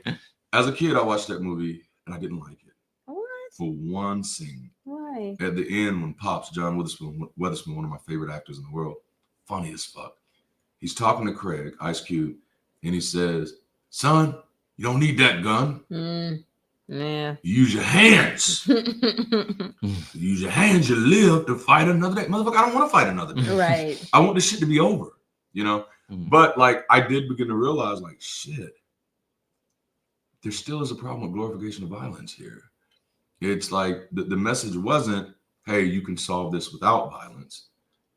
As a kid, I watched that movie and I didn't like it. What? For one scene. Why? At the end, when Pops, John Weatherspoon, one of my favorite actors in the world, funny as fuck. He's talking to Craig, Ice Cube, and he says, "Son, you don't need that gun. Yeah. You use your hands. You use your hands. You live to fight another day. Motherfucker, I don't want to fight another day. Right. I want this shit to be over, you know? But like, I did begin to realize like, shit, there still is a problem with glorification of violence here. It's like the message wasn't, hey, you can solve this without violence.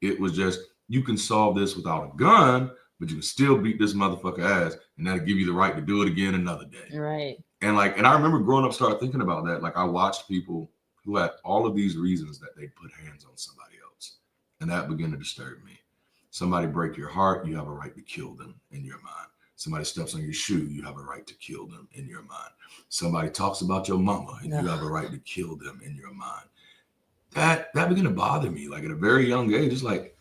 It was just, you can solve this without a gun, but you can still beat this motherfucker ass, and that'll give you the right to do it again another day. Right. And like, and I remember growing up, started thinking about that. Like I watched people who had all of these reasons that they put hands on somebody else. And that began to disturb me. Somebody break your heart, you have a right to kill them in your mind. Somebody steps on your shoe, you have a right to kill them in your mind. Somebody talks about your mama, and you have a right to kill them in your mind. That began to bother me. Like at a very young age, it's like,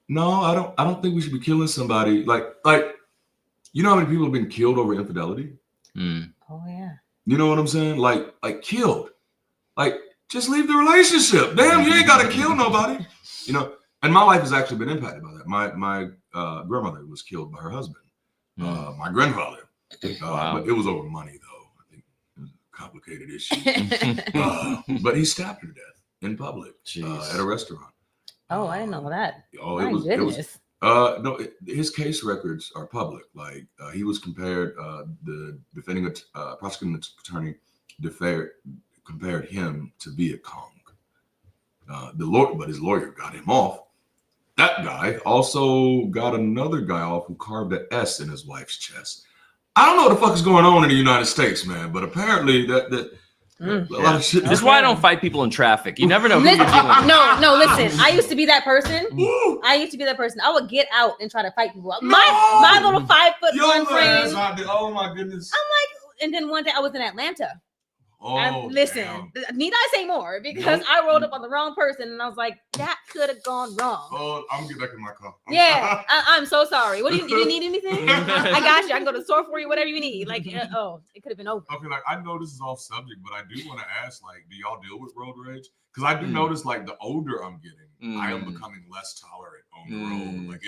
no, I don't think we should be killing somebody. Like, you know how many people have been killed over infidelity? Oh yeah. You know what I'm saying? Like killed. Like, just leave the relationship. Damn, you ain't gotta kill nobody. You know, and my life has actually been impacted by that. My grandmother was killed by her husband. My grandfather. Wow. But it was over money though. I think it was a complicated issue. But he stabbed her to death in public at a restaurant. Oh, I didn't know that. Oh, My goodness. No, his case records are public. Like he was compared, the defending prosecuting attorney compared him to Viet Cong. But his lawyer got him off. That guy also got another guy off who carved an S in his wife's chest. I don't know what the fuck is going on in the United States, man, but apparently that a lot of shit. This is why I don't fight people in traffic. You never know who you're dealing with. No, listen. I used to be that person. I would get out and try to fight people. My little 5'1" friend. Oh my goodness. I'm like, and then one day I was in Atlanta. Listen, need I say more? Because I rolled up on the wrong person and I was like, that could have gone wrong. Oh, I'm gonna get back in my car. I'm so sorry. What do you need anything? I got you. I can go to the store for you, whatever you need. Like, it could have been over. Okay, like I know this is off subject, but I do want to ask, like, do y'all deal with road rage? Because I do notice, like, the older I'm getting, I am becoming less tolerant on the road. Like,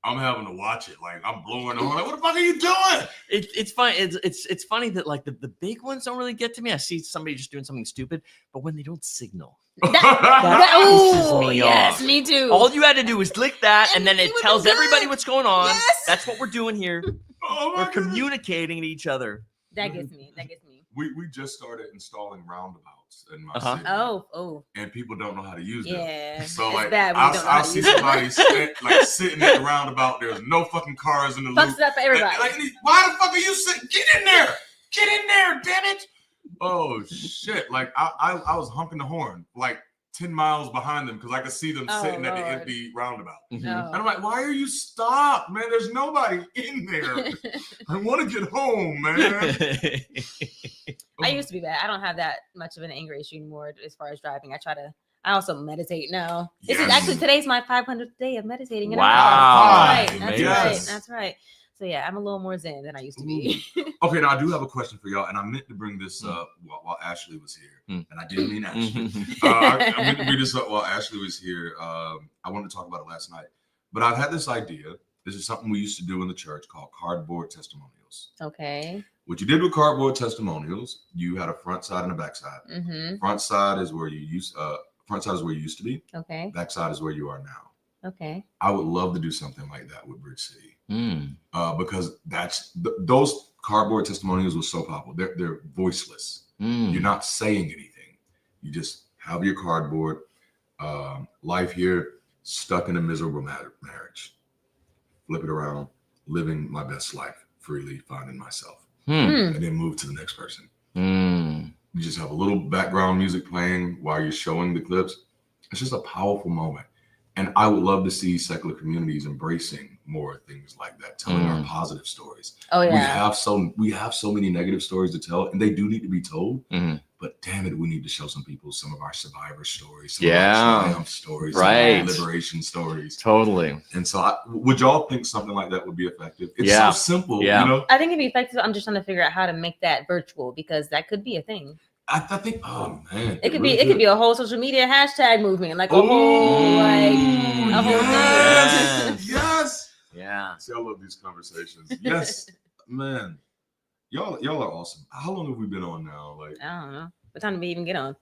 I'm having to watch it. Like I'm blowing on. Like, what the fuck are you doing? It's fine. It's funny that like the big ones don't really get to me. I see somebody just doing something stupid, but when they don't signal, that pisses me off. Me too. All you had to do was lick that, and then it tells everybody what's going on. Yes. That's what we're doing here. We're communicating to each other. That gets me. We just started installing roundabouts in my city. Oh. And people don't know how to use them. Yeah. So like I see somebody sitting at the roundabout. There's no fucking cars in the loop. Fucks it up for everybody. Like, why the fuck are you sitting? Get in there! Get in there! Damn it! Oh shit! Like I was honking the horn like 10 miles behind them because I could see them sitting at the empty roundabout. And I'm like, why are you stopped, man? There's nobody in there. I want to get home, man. I used to be bad. I don't have that much of an anger issue anymore as far as driving. I also meditate now. This is actually today's my 500th day of meditating. Wow. That's right. So yeah, I'm a little more zen than I used to be. Okay, now I do have a question for y'all, and I meant to bring this up while Ashley was here, and I didn't mean Ashley. I meant to bring this up while Ashley was here. I wanted to talk about it last night, but I've had this idea. This is something we used to do in the church called cardboard testimonials. Okay. What you did with cardboard testimonials, you had a front side and a back side. Mm-hmm. Front side is where you used to be. Okay. Back side is where you are now. Okay. I would love to do something like that with Bridge City. Because those cardboard testimonials were so popular. They're voiceless. You're not saying anything. You just have your cardboard. Life here, stuck in a miserable marriage. Flip it around, living my best life, freely finding myself. and then move to the next person. You just have a little background music playing while you're showing the clips. It's just a powerful moment. And I would love to see secular communities embracing more things like that, telling our positive stories. Oh yeah. We have so many negative stories to tell, and they do need to be told. But damn it, we need to show some people some of our survivor stories, some of our triumph stories, some of our liberation stories. Totally. And so would y'all think something like that would be effective? It's so simple, you know? I think it'd be effective. I'm just trying to figure out how to make that virtual, because that could be a thing. I think, oh man, it could be a whole social media hashtag movement, like a whole thing. Yes. Yeah. See, I love these conversations. Yes, man. Y'all are awesome. How long have we been on now? Like, I don't know. What time did we even get on?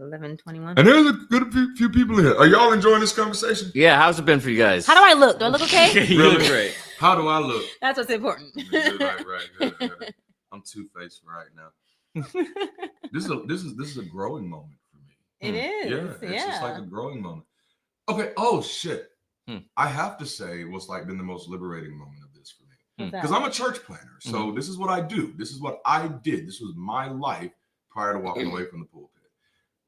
11:21. And there's a good few people here. Are y'all enjoying this conversation? Yeah. How's it been for you guys? How do I look? Do I look okay? You look great. How do I look? That's what's important. Right. I'm two-faced right now. This is a growing moment for me. It is. Yeah. It's just like a growing moment. Okay. Oh shit. I have to say what's like been the most liberating moment of this for me. Because I'm a church planner. So this is what I do. This is what I did. This was my life prior to walking away from the pulpit.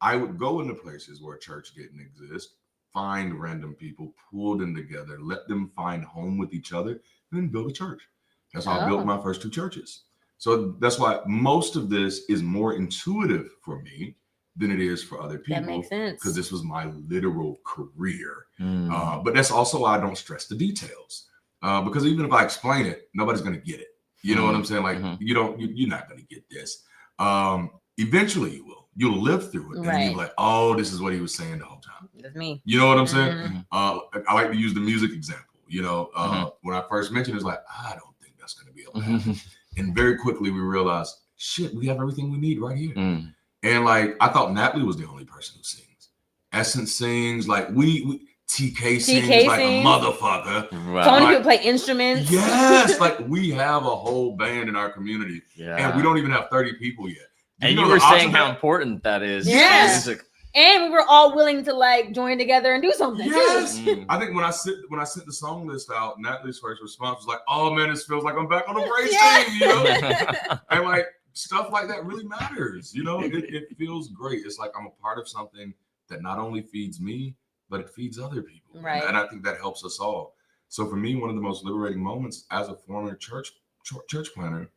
I would go into places where church didn't exist, find random people, pull them together, let them find home with each other, and then build a church. That's how I built my first 2 churches. So that's why most of this is more intuitive for me than it is for other people. That makes sense. Because this was my literal career. But that's also why I don't stress the details. Because even if I explain it, nobody's going to get it. You know what I'm saying? Like, you're not going to get this. Eventually you will. You'll live through it. And you'll be like, oh, this is what he was saying the whole time. That's me. You know what I'm saying? I like to use the music example. You know, when I first mentioned it, it's like, I don't think that's going to be able to happen. And very quickly we realized, shit, we have everything we need right here. And like, I thought Natalie was the only person who sings. Essence sings, like TK sings like a motherfucker. Right. So many people play instruments. Yes, like we have a whole band in our community, and we don't even have 30 people yet. And you were saying how important that is. Yes. And we were all willing to like join together and do something. Yes. I think when I sent the song list out, Natalie's first response was like, "Oh man, this feels like I'm back on the race team," you know. And like stuff like that really matters, you know. It feels great. It's like I'm a part of something that not only feeds me, but it feeds other people. Right. And I think that helps us all. So for me, one of the most liberating moments as a former church planner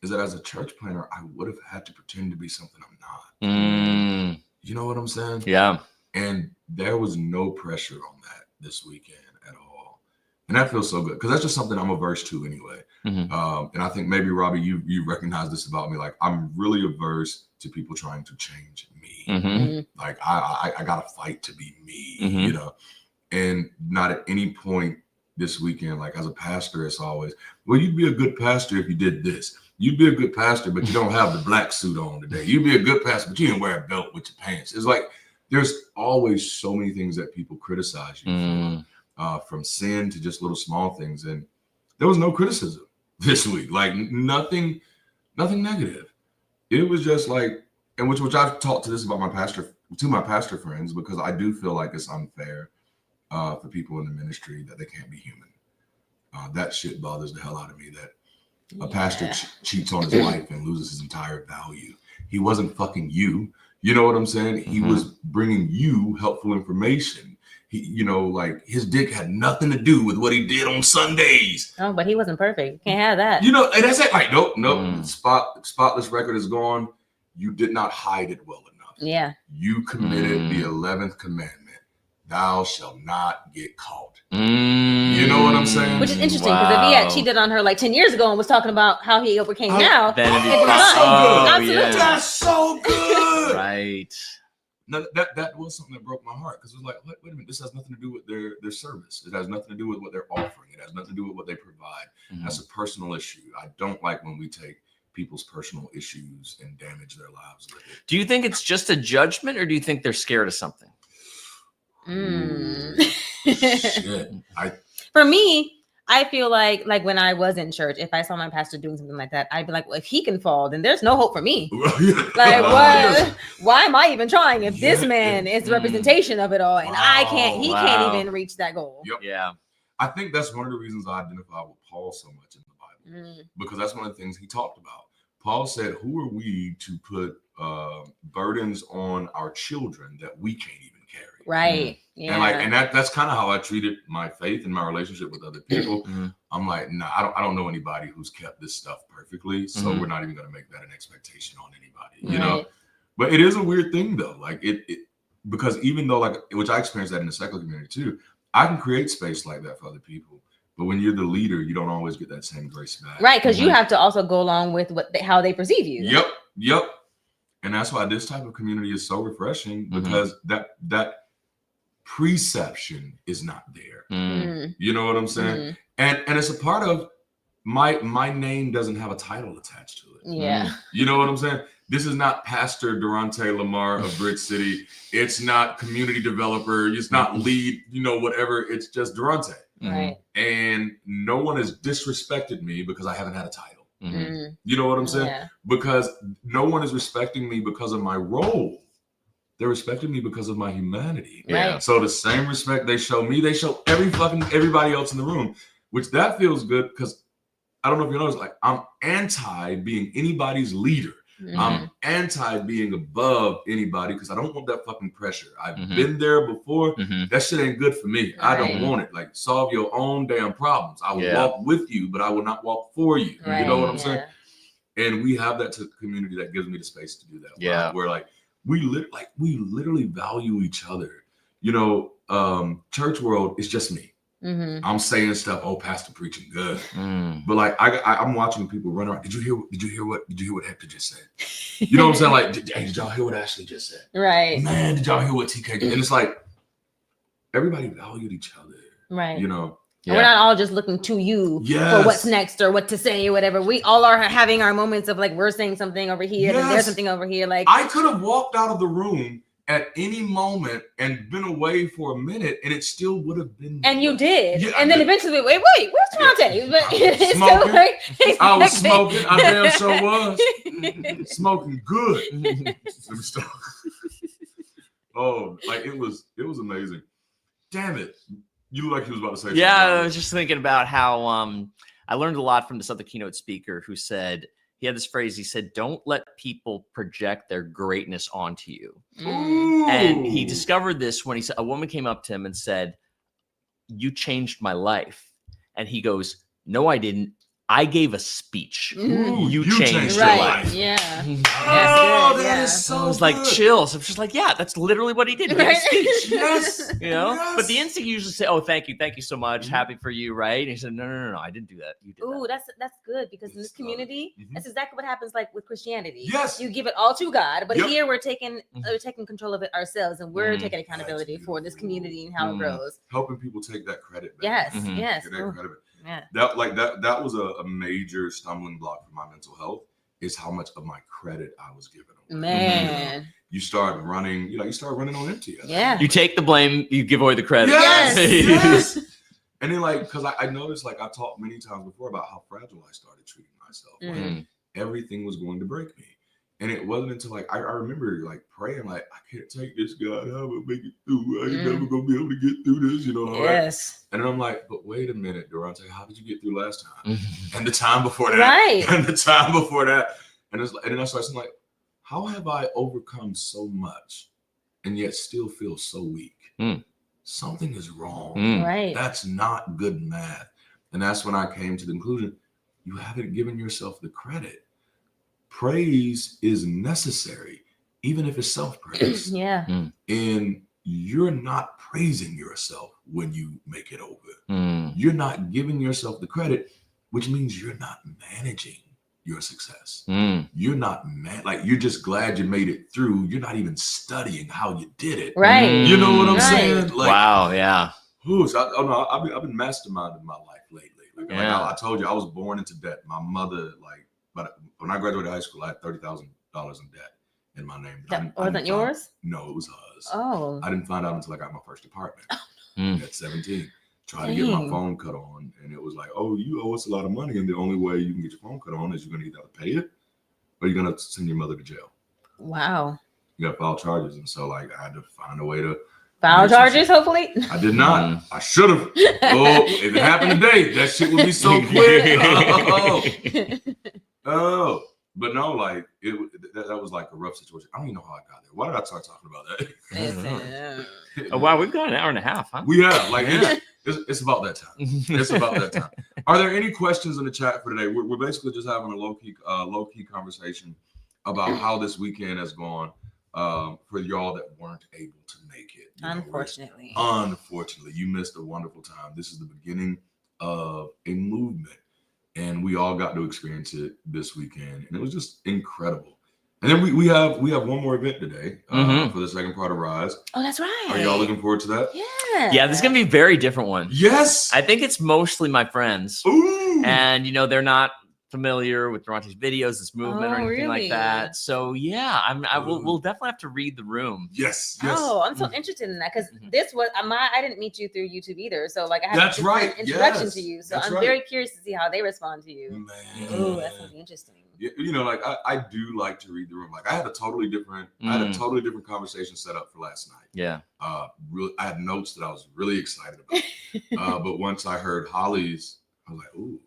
is that as a church planner, I would have had to pretend to be something I'm not. You know what I'm saying? Yeah. And there was no pressure on that this weekend at all. And that feels so good because that's just something I'm averse to anyway. And I think maybe, Robbie, you recognize this about me. Like, I'm really averse to people trying to change me. Like, I got to fight to be me, you know? And not at any point this weekend, like as a pastor, it's always, well, you'd be a good pastor if you did this. You'd be a good pastor, but you don't have the black suit on today. You'd be a good pastor, but you didn't wear a belt with your pants. It's like, there's always so many things that people criticize you for, from sin to just little small things. And there was no criticism this week, like nothing negative. It was just like, and which I've talked to this about my pastor friends, because I do feel like it's unfair for people in the ministry that they can't be human. That shit bothers the hell out of me, that a pastor cheats on his wife and loses his entire value. He wasn't fucking you. You know what I'm saying? He was bringing you helpful information. He, you know, like his dick had nothing to do with what he did on Sundays. Oh, but he wasn't perfect. Can't have that. You know, and that's it. Like, nope. Spotless record is gone. You did not hide it well enough. Yeah. You committed the 11th commandment. Thou shalt not get caught. You know what I'm saying? Which is interesting, because if he had cheated on her like 10 years ago and was talking about how he overcame now, then it'd be that's so good. Absolutely. Yeah. That's so good. Right. No, that was something that broke my heart, because it was like, wait a minute, this has nothing to do with their service. It has nothing to do with what they're offering. It has nothing to do with what they provide. That's a personal issue. I don't like when we take people's personal issues and damage their lives with it. Do you think it's just a judgment, or do you think they're scared of something? Shit. For me, I feel like when I was in church, if I saw my pastor doing something like that, I'd be like, well, if he can fall, then there's no hope for me. Like, what? Why am I even trying if this man is the representation of it all, and he can't even reach that goal? Yep. Yeah. I think that's one of the reasons I identify with Paul so much in the because that's one of the things he talked about. Paul said, who are we to put burdens on our children that we can't even carry? Right. Yeah. And that's kind of how I treated my faith and my relationship with other people. I'm like, nah, I don't know anybody who's kept this stuff perfectly, so we're not even going to make that an expectation on anybody, you know? But it is a weird thing though, like it because even though, like, which I experienced that in the secular community too, I can create space like that for other people. But when you're the leader, you don't always get that same grace back. Right, because you have to also go along with how they perceive you. Yep. And that's why this type of community is so refreshing, because that preception is not there. You know what I'm saying? And it's a part of my name doesn't have a title attached to it. Yeah. You know what I'm saying? This is not Pastor Darante LaMar of Bridge City. It's not community developer. It's not lead, whatever. It's just Darante. Right. And no one has disrespected me because I haven't had a title. You know what I'm saying? Yeah. Because no one is respecting me because of my role. They're respecting me because of my humanity. Right. So the same respect they show me, they show everybody else in the room, which that feels good, because I don't know if you notice, like, I'm anti being anybody's leader. I'm anti being above anybody, because I don't want that fucking pressure. I've been there before. That shit ain't good for me. I don't want it. Like, solve your own damn problems. I will walk with you, but I will not walk for you. You know what I'm saying? And we have that community that gives me the space to do that. Yeah. Where like we literally value each other. Church world is just me. I'm saying stuff. Oh, pastor preaching good, but like I'm watching people run around. Did you hear what Hector just said? You know what I'm saying? Like, did y'all hear what Ashley just said? Right. Man, did y'all hear what TK? And it's like everybody valued each other. Right. Yeah. We're not all just looking to you for what's next or what to say or whatever. We all are having our moments of like, we're saying something over here and there's something over here. Like, I could have walked out of the room at any moment and been away for a minute, and it still would have been. And you did. Yeah, and then eventually, wait, where's Darante? But it's still like, I was smoking. I damn sure was. Smoking good. Let me stop. Oh, like it was amazing. Damn it. You look like he was about to say something. Yeah, I was just thinking about how I learned a lot from this other keynote speaker who said, he had this phrase, he said, don't let people project their greatness onto you. And he discovered this when a woman came up to him and said, you changed my life. And he goes, no, I didn't. I gave a speech. You changed your life. Yeah. That is so I was like, chills. I was just like, yeah, that's literally what he did. He gave a speech. Yes. But the instinct usually say, oh, thank you so much. Happy for you, right? And he said, no, I didn't do that. You did that. That's good, because in this community, that's exactly what happens like with Christianity. Yes. You give it all to God, but here we're taking control of it ourselves, and we're taking accountability for this community and how it grows. Helping people take that credit back. Yes. Yeah. That was a major stumbling block for my mental health, is how much of my credit I was given away. Man. You start running, you start running on empty. Yeah. You take the blame, you give away the credit. Yes. And then because I noticed, like, I talked many times before about how fragile I started treating myself. Like, everything was going to break me. And it wasn't until I remember like praying, like, I can't take this, God. How will I make it through? I ain't never gonna be able to get through this, Yes. Right? And then I'm like, but wait a minute, Darante, how did you get through last time? And the time before that, right? And the time before that, and then I started saying, like, how have I overcome so much and yet still feel so weak? Something is wrong. Right. That's not good math. And that's when I came to the conclusion: you haven't given yourself the credit. Praise is necessary, even if it's self-praise. And you're not praising yourself when you make it over. You're not giving yourself the credit, which means you're not managing your success. You're not you're just glad you made it through. You're not even studying how you did it. Right. You know what I'm saying? Like, wow. Yeah. I've been masterminding my life lately. Like I told you, I was born into debt. My mother, but when I graduated high school, I had $30,000 in debt in my name. That wasn't yours? No, it was hers. Oh. I didn't find out until I got my first apartment at 17. Tried to get my phone cut on, and it was like, oh, you owe us a lot of money, and the only way you can get your phone cut on is you're going to either pay it or you're going to send your mother to jail. Wow. You got to file charges. And so, like, I had to find a way to File charges, hopefully. I did not. I should have. Oh, if it happened today, that shit would be so quick. Oh. But no, like that was like a rough situation. I don't even know how I got there. Why did I start talking about that? Oh wow, we've got an hour and a half, huh? We have. Like it's about that time. It's about that time. Are there any questions in the chat for today? We're basically just having a low key conversation about how this weekend has gone for y'all that weren't able to make it. Unfortunately, you missed a wonderful time. This is the beginning of a movement. And we all got to experience it this weekend, and it was just incredible. And then we have one more event today for the second part of Rise. Oh, that's right. Are y'all looking forward to that? Yeah, this is gonna be a very different one. Yes, I think it's mostly my friends. Ooh. And they're not familiar with Darante's videos, this movement, or anything like really? that. So yeah, we'll definitely have to read the room. Yes. Oh, I'm so interested in that because this was I didn't meet you through YouTube either, so like I had That's right. introduction to you. So That's I'm right. very curious to see how they respond to you. Man. Oh, that's gonna be interesting. Like I do like to read the room. Like I had a totally different conversation set up for last night. Yeah. Really, I had notes that I was really excited about. But once I heard Holly's, I was like, ooh,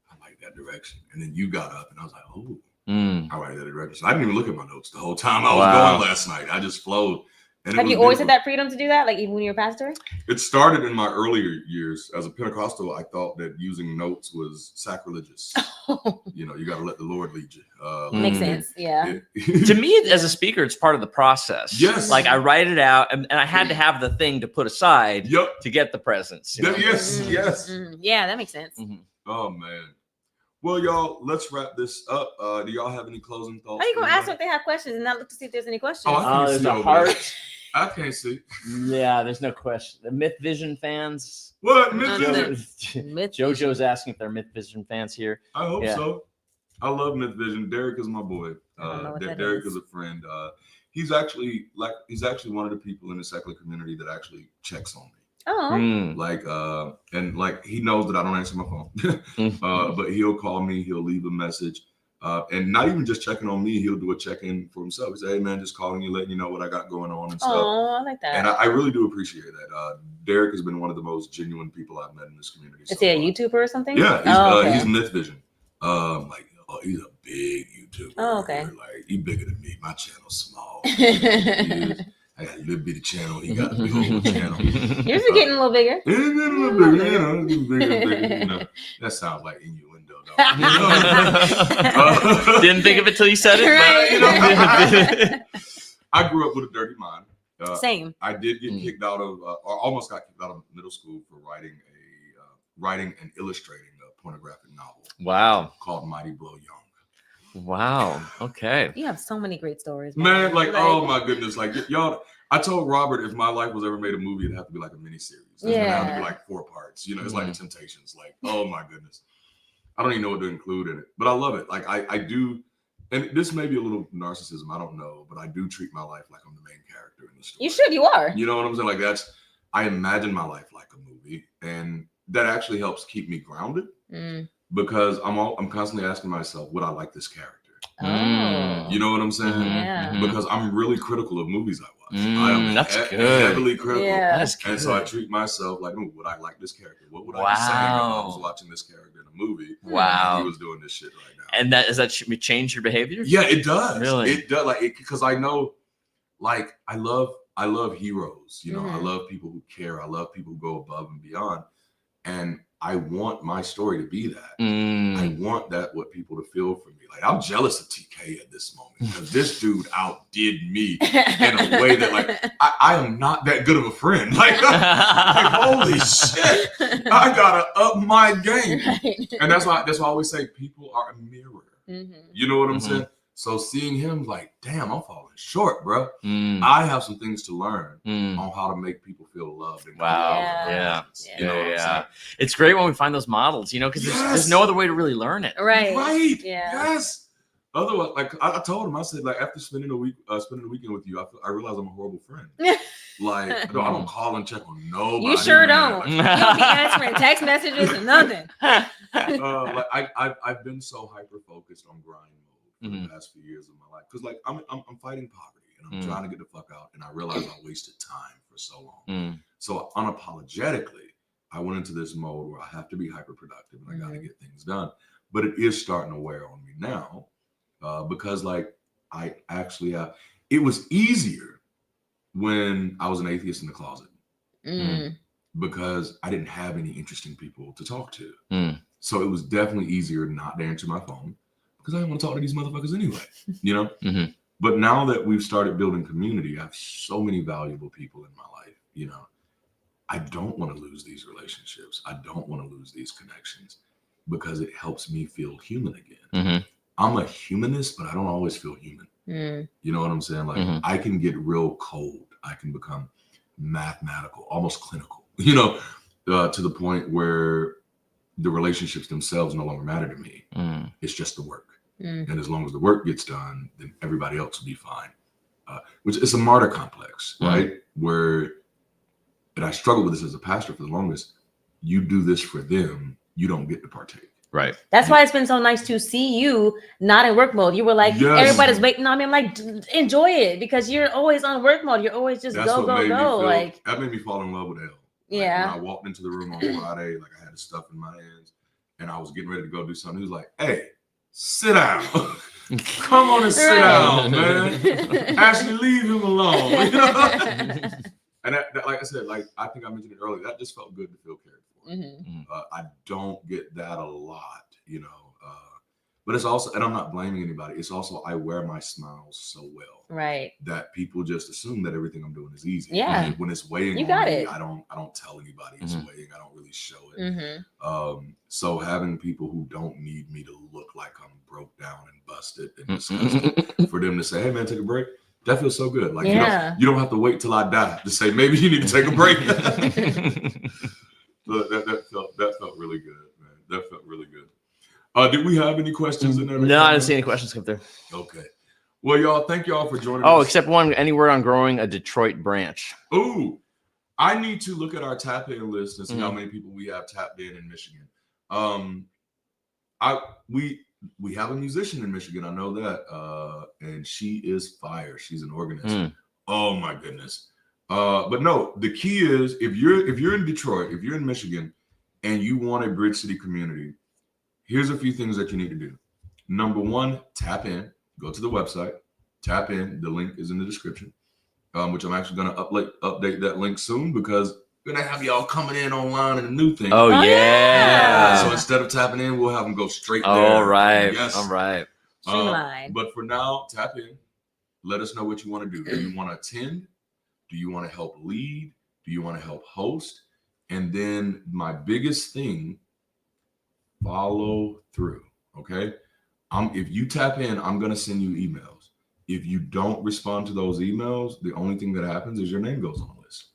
I like that direction. And then you got up and I was like, oh, I like that direction. So I didn't even look at my notes the whole time I was going last night. I just flowed. And have you always had that freedom to do that? Like even when you were a pastor? It started in my earlier years. As a Pentecostal, I thought that using notes was sacrilegious. You got to let the Lord lead you. Makes sense. Yeah. To me, as a speaker, it's part of the process. Yes. Like I write it out, and I had to have the thing to put aside to get the presents. Yes. Yeah, that makes sense. Oh man. Well, y'all, let's wrap this up. Do y'all have any closing thoughts? How are you gonna ask what they have questions and not look to see if there's any questions? There's a heart. I can't see. Yeah, there's no question. The Myth Vision fans. What? Myth Vision? JoJo's asking if they're Myth Vision fans here. I hope so. I love Myth Vision. Derek is my boy. Derek is a friend. He's actually one of the people in the secular community that actually checks on me. Oh. And he knows that I don't answer my phone. But he'll call me, he'll leave a message. And not even just checking on me, he'll do a check-in for himself. He say, hey man, just calling you, letting you know what I got going on and stuff. Oh, I like that. And I really do appreciate that. Derek has been one of the most genuine people I've met in this community. Is he a YouTuber or something? Yeah, he's Myth Vision. He's a big YouTuber. Oh, okay. Like he's bigger than me. My channel's small. I got a little bitty channel. He got a big old channel. Yours is getting a little bigger. It's getting a little bigger. That sounds like innuendo, dog. Didn't think of it till you said it. Right. I grew up with a dirty mind. Same. I did get kicked out of, or almost got kicked out of middle school for writing and illustrating a pornographic novel. Wow. Called Mighty Blow Young. Wow. Okay. You have so many great stories, man. Oh my goodness! Like y'all, I told Robert if my life was ever made a movie, it'd have to be like a miniseries. It's gonna have to be like 4 parts. It's like The Temptations. Like, oh my goodness, I don't even know what to include in it, but I love it. Like I do, and this may be a little narcissism. I don't know, but I do treat my life like I'm the main character in the story. You should. You are. You know what I'm saying? Like I imagine my life like a movie, and that actually helps keep me grounded. Because I'm constantly asking myself, would I like this character? Oh. You know what I'm saying? Yeah. Because I'm really critical of movies I watch. I am heavily critical. Yeah. That's good. And so I treat myself like, would I like this character? What would I be saying if I was watching this character in a movie? Wow. And he was doing this shit right now. And does that change your behavior? Yeah, it does. Really? It does. Because I know, I love heroes. I love people who care. I love people who go above and beyond. And I want my story to be that. I want what people to feel for me. Like I'm jealous of TK at this moment because this dude outdid me in a way that I am not that good of a friend. Like holy shit, I gotta up my game. Right. And that's why I always say people are a mirror. You know what I'm saying? So seeing him like, damn, I'm falling short, bro. I have some things to learn on how to make people feel loved. And Yeah. You know what I'm saying? It's great when we find those models, because there's no other way to really learn it. Right. Yeah. Yes. Otherwise, like I told him, I said, like after spending the weekend with you, I realize I'm a horrible friend. Like I don't call and check on nobody. You sure don't. You don't be answering text messages or nothing. I've been so hyper focused on grind mode for the past few years of my life because I'm fighting poverty and I'm trying to get the fuck out. And I realized I wasted time for so long. So unapologetically, I went into this mode where I have to be hyper productive and I got to get things done. But it is starting to wear on me now because like I actually it was easier when I was an atheist in the closet because I didn't have any interesting people to talk to. So it was definitely easier not to answer my phone because I didn't want to talk to these motherfuckers anyway, you know? But now that we've started building community, I have so many valuable people in my life, you know? I don't want to lose these relationships. I don't want to lose these connections because it helps me feel human again. I'm a humanist, but I don't always feel human. You know what I'm saying? Like I can get real cold. I can become mathematical, almost clinical, you know, to the point where the relationships themselves no longer matter to me. It's just the work. And as long as the work gets done, then everybody else will be fine. Which is a martyr complex, right? Where, and I struggled with this as a pastor for the longest. You do this for them, you don't get to partake. Right. That's why it's been so nice to see you not in work mode. You were like, everybody's waiting on me. I'm like, enjoy it because you're always on work mode. You're always just go. Like that made me fall in love with Elle. Yeah. When I walked into the room on Friday, like I had the stuff in my hands and I was getting ready to go do something. He was like, hey, sit down. Come on and sit down, man. Ashley, leave him alone. You know? And that, like I said, like I think I mentioned it earlier, that just felt good to feel cared for. I don't get that a lot, you know. But it's also, and I'm not blaming anybody. It's also I wear my smiles so well, right? That people just assume that everything I'm doing is easy. Yeah. When it's weighing you on got me, it. I don't tell anybody it's weighing. I don't really show it. So having people who don't need me to look like I'm broke down and busted and disgusted, for them to say, "Hey man, take a break." That feels so good. Like you don't have to wait till I die to say maybe you need to take a break. But that felt really good, man. That felt really good. Did we have any questions in there? No, I didn't see any questions come through. Okay. Well, y'all, thank y'all for joining us. Oh, except one. Any word on growing a Detroit branch? Ooh, I need to look at our tap-in list and see how many people we have tapped in Michigan. We have a musician in Michigan. I know that, and she is fire. She's an organist. Oh my goodness. But no, the key is if you're in Detroit, if you're in Michigan, and you want a Bridge City community, here's a few things that you need to do. Number one, tap in. Go to the website. Tap in. The link is in the description, which I'm actually going to update that link soon because we're going to have y'all coming in online in a new thing. Oh, yeah. So instead of tapping in, we'll have them go straight there. All right. Yes. All right. But for now, tap in. Let us know what you want to do. Do you want to attend? Do you want to help lead? Do you want to help host? And then my biggest thing, follow through. Okay. If you tap in, I'm going to send you emails. If you don't respond to those emails, the only thing that happens is your name goes on the list.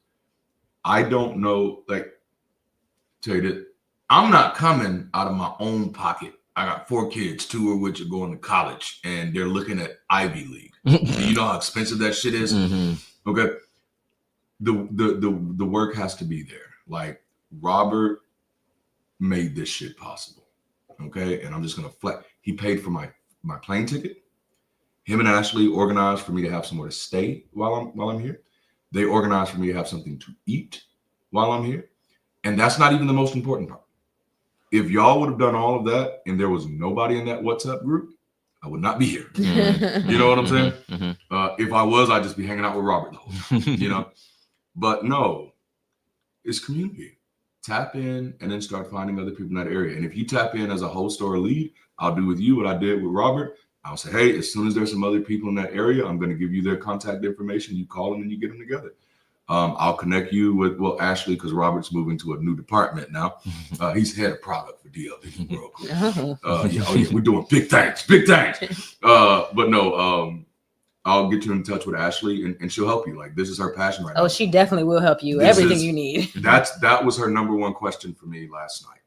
I don't know, tell you that I'm not coming out of my own pocket. I got 4 kids, 2 of which are going to college, and they're looking at Ivy League. Do you know how expensive that shit is? Okay. The work has to be there. Like Robert made this shit possible. Okay. And I'm just going to flex. He paid for my plane ticket. Him and Ashley organized for me to have somewhere to stay while I'm here. They organized for me to have something to eat while I'm here. And that's not even the most important part. If y'all would have done all of that and there was nobody in that WhatsApp group, I would not be here. You know what I'm saying? If I was, I'd just be hanging out with Robert the whole time, you know? But no, it's community. Tap in and then start finding other people in that area. And if you tap in as a host or a lead, I'll do with you what I did with Robert. I'll say, hey, as soon as there's some other people in that area, I'm going to give you their contact information. You call them and you get them together. I'll connect you with, Ashley, because Robert's moving to a new department now. He's head of product for DLD. We're doing big things. But no, I'll get you in touch with Ashley and she'll help you. Like, this is her passion right now. Oh, she definitely will help you. Everything you need. That was her number one question for me last night.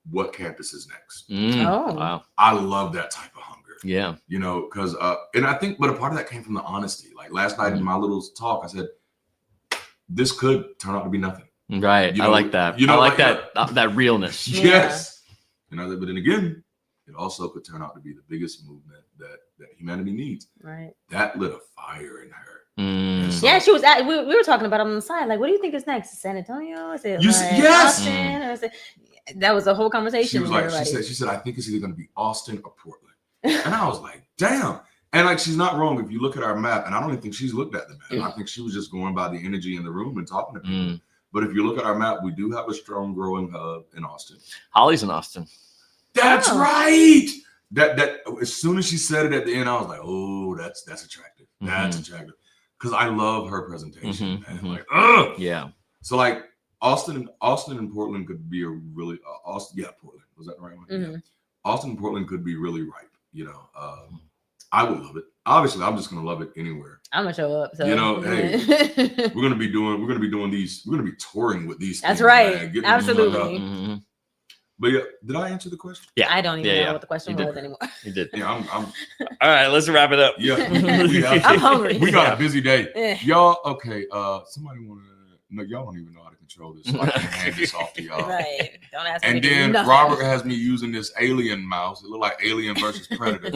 What campus is next? Wow. I love that type of hunger. Yeah. You know, because, and I think, but a part of that came from the honesty. Like last night in my little talk, I said, this could turn out to be nothing. Right. You know, I like that. I like that realness. Yes. And I said, but then again, it also could turn out to be the biggest movement that humanity needs. Right. That lit a fire in her. Mm. Yeah, she was at. We were talking about it on the side. Like, what do you think is next? San Antonio? Is it yes. Austin? Or is it? That was a whole conversation. She was with like, everybody. she said, I think it's either going to be Austin or Portland. And I was like, damn. And like, she's not wrong. If you look at our map, and I don't even think she's looked at the map. I think she was just going by the energy in the room and talking to people. But if you look at our map, we do have a strong growing hub in Austin. Holly's in Austin. That's right. That as soon as she said it at the end, I was like, oh, that's attractive. That's attractive. Because I love her presentation. Man. Like, ugh. Yeah. So like Austin and Portland could be a really Portland. Was that the right one? Yeah. Austin and Portland could be really ripe. You know, I would love it. Obviously, I'm just gonna love it anywhere. I'm gonna show up. So you know, hey, we're gonna be doing these. We're gonna be touring with these. That's things, right. man, absolutely. But yeah, did I answer the question? Yeah, I don't even know what the question was anymore. You did. Yeah, I'm all right, let's wrap it up. Yeah, I'm hungry. We got a busy day, y'all. Okay, somebody want to? No, y'all don't even know how to control this. So I can hand this off to y'all. Right. Don't ask me. And then Robert has me using this alien mouse. It looked like Alien versus Predator.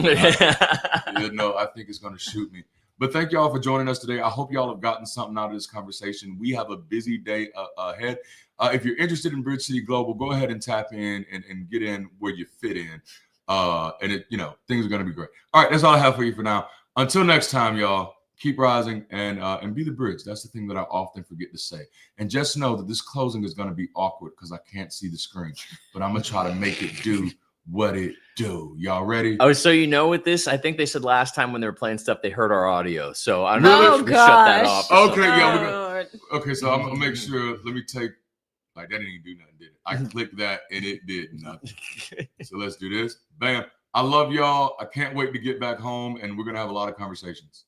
You know, I think it's going to shoot me. But thank y'all for joining us today. I hope y'all have gotten something out of this conversation. We have a busy day ahead. If you're interested in Bridge City Global, go ahead and tap in and get in where you fit in. And it, you know, things are going to be great. All right, that's all I have for you for now. Until next time, y'all. Keep rising and be the bridge. That's the thing that I often forget to say. And just know that this closing is going to be awkward because I can't see the screen. But I'm going to try to make it do what it do. Y'all ready? Oh, so you know with this, I think they said last time when they were playing stuff, they heard our audio. So I'm not we shut that off. Okay, yeah. Okay, so I'm going to make sure. Let me take. Like, that didn't even do nothing, did it? I clicked that and it did nothing. So let's do this. Bam. I love y'all. I can't wait to get back home and we're going to have a lot of conversations.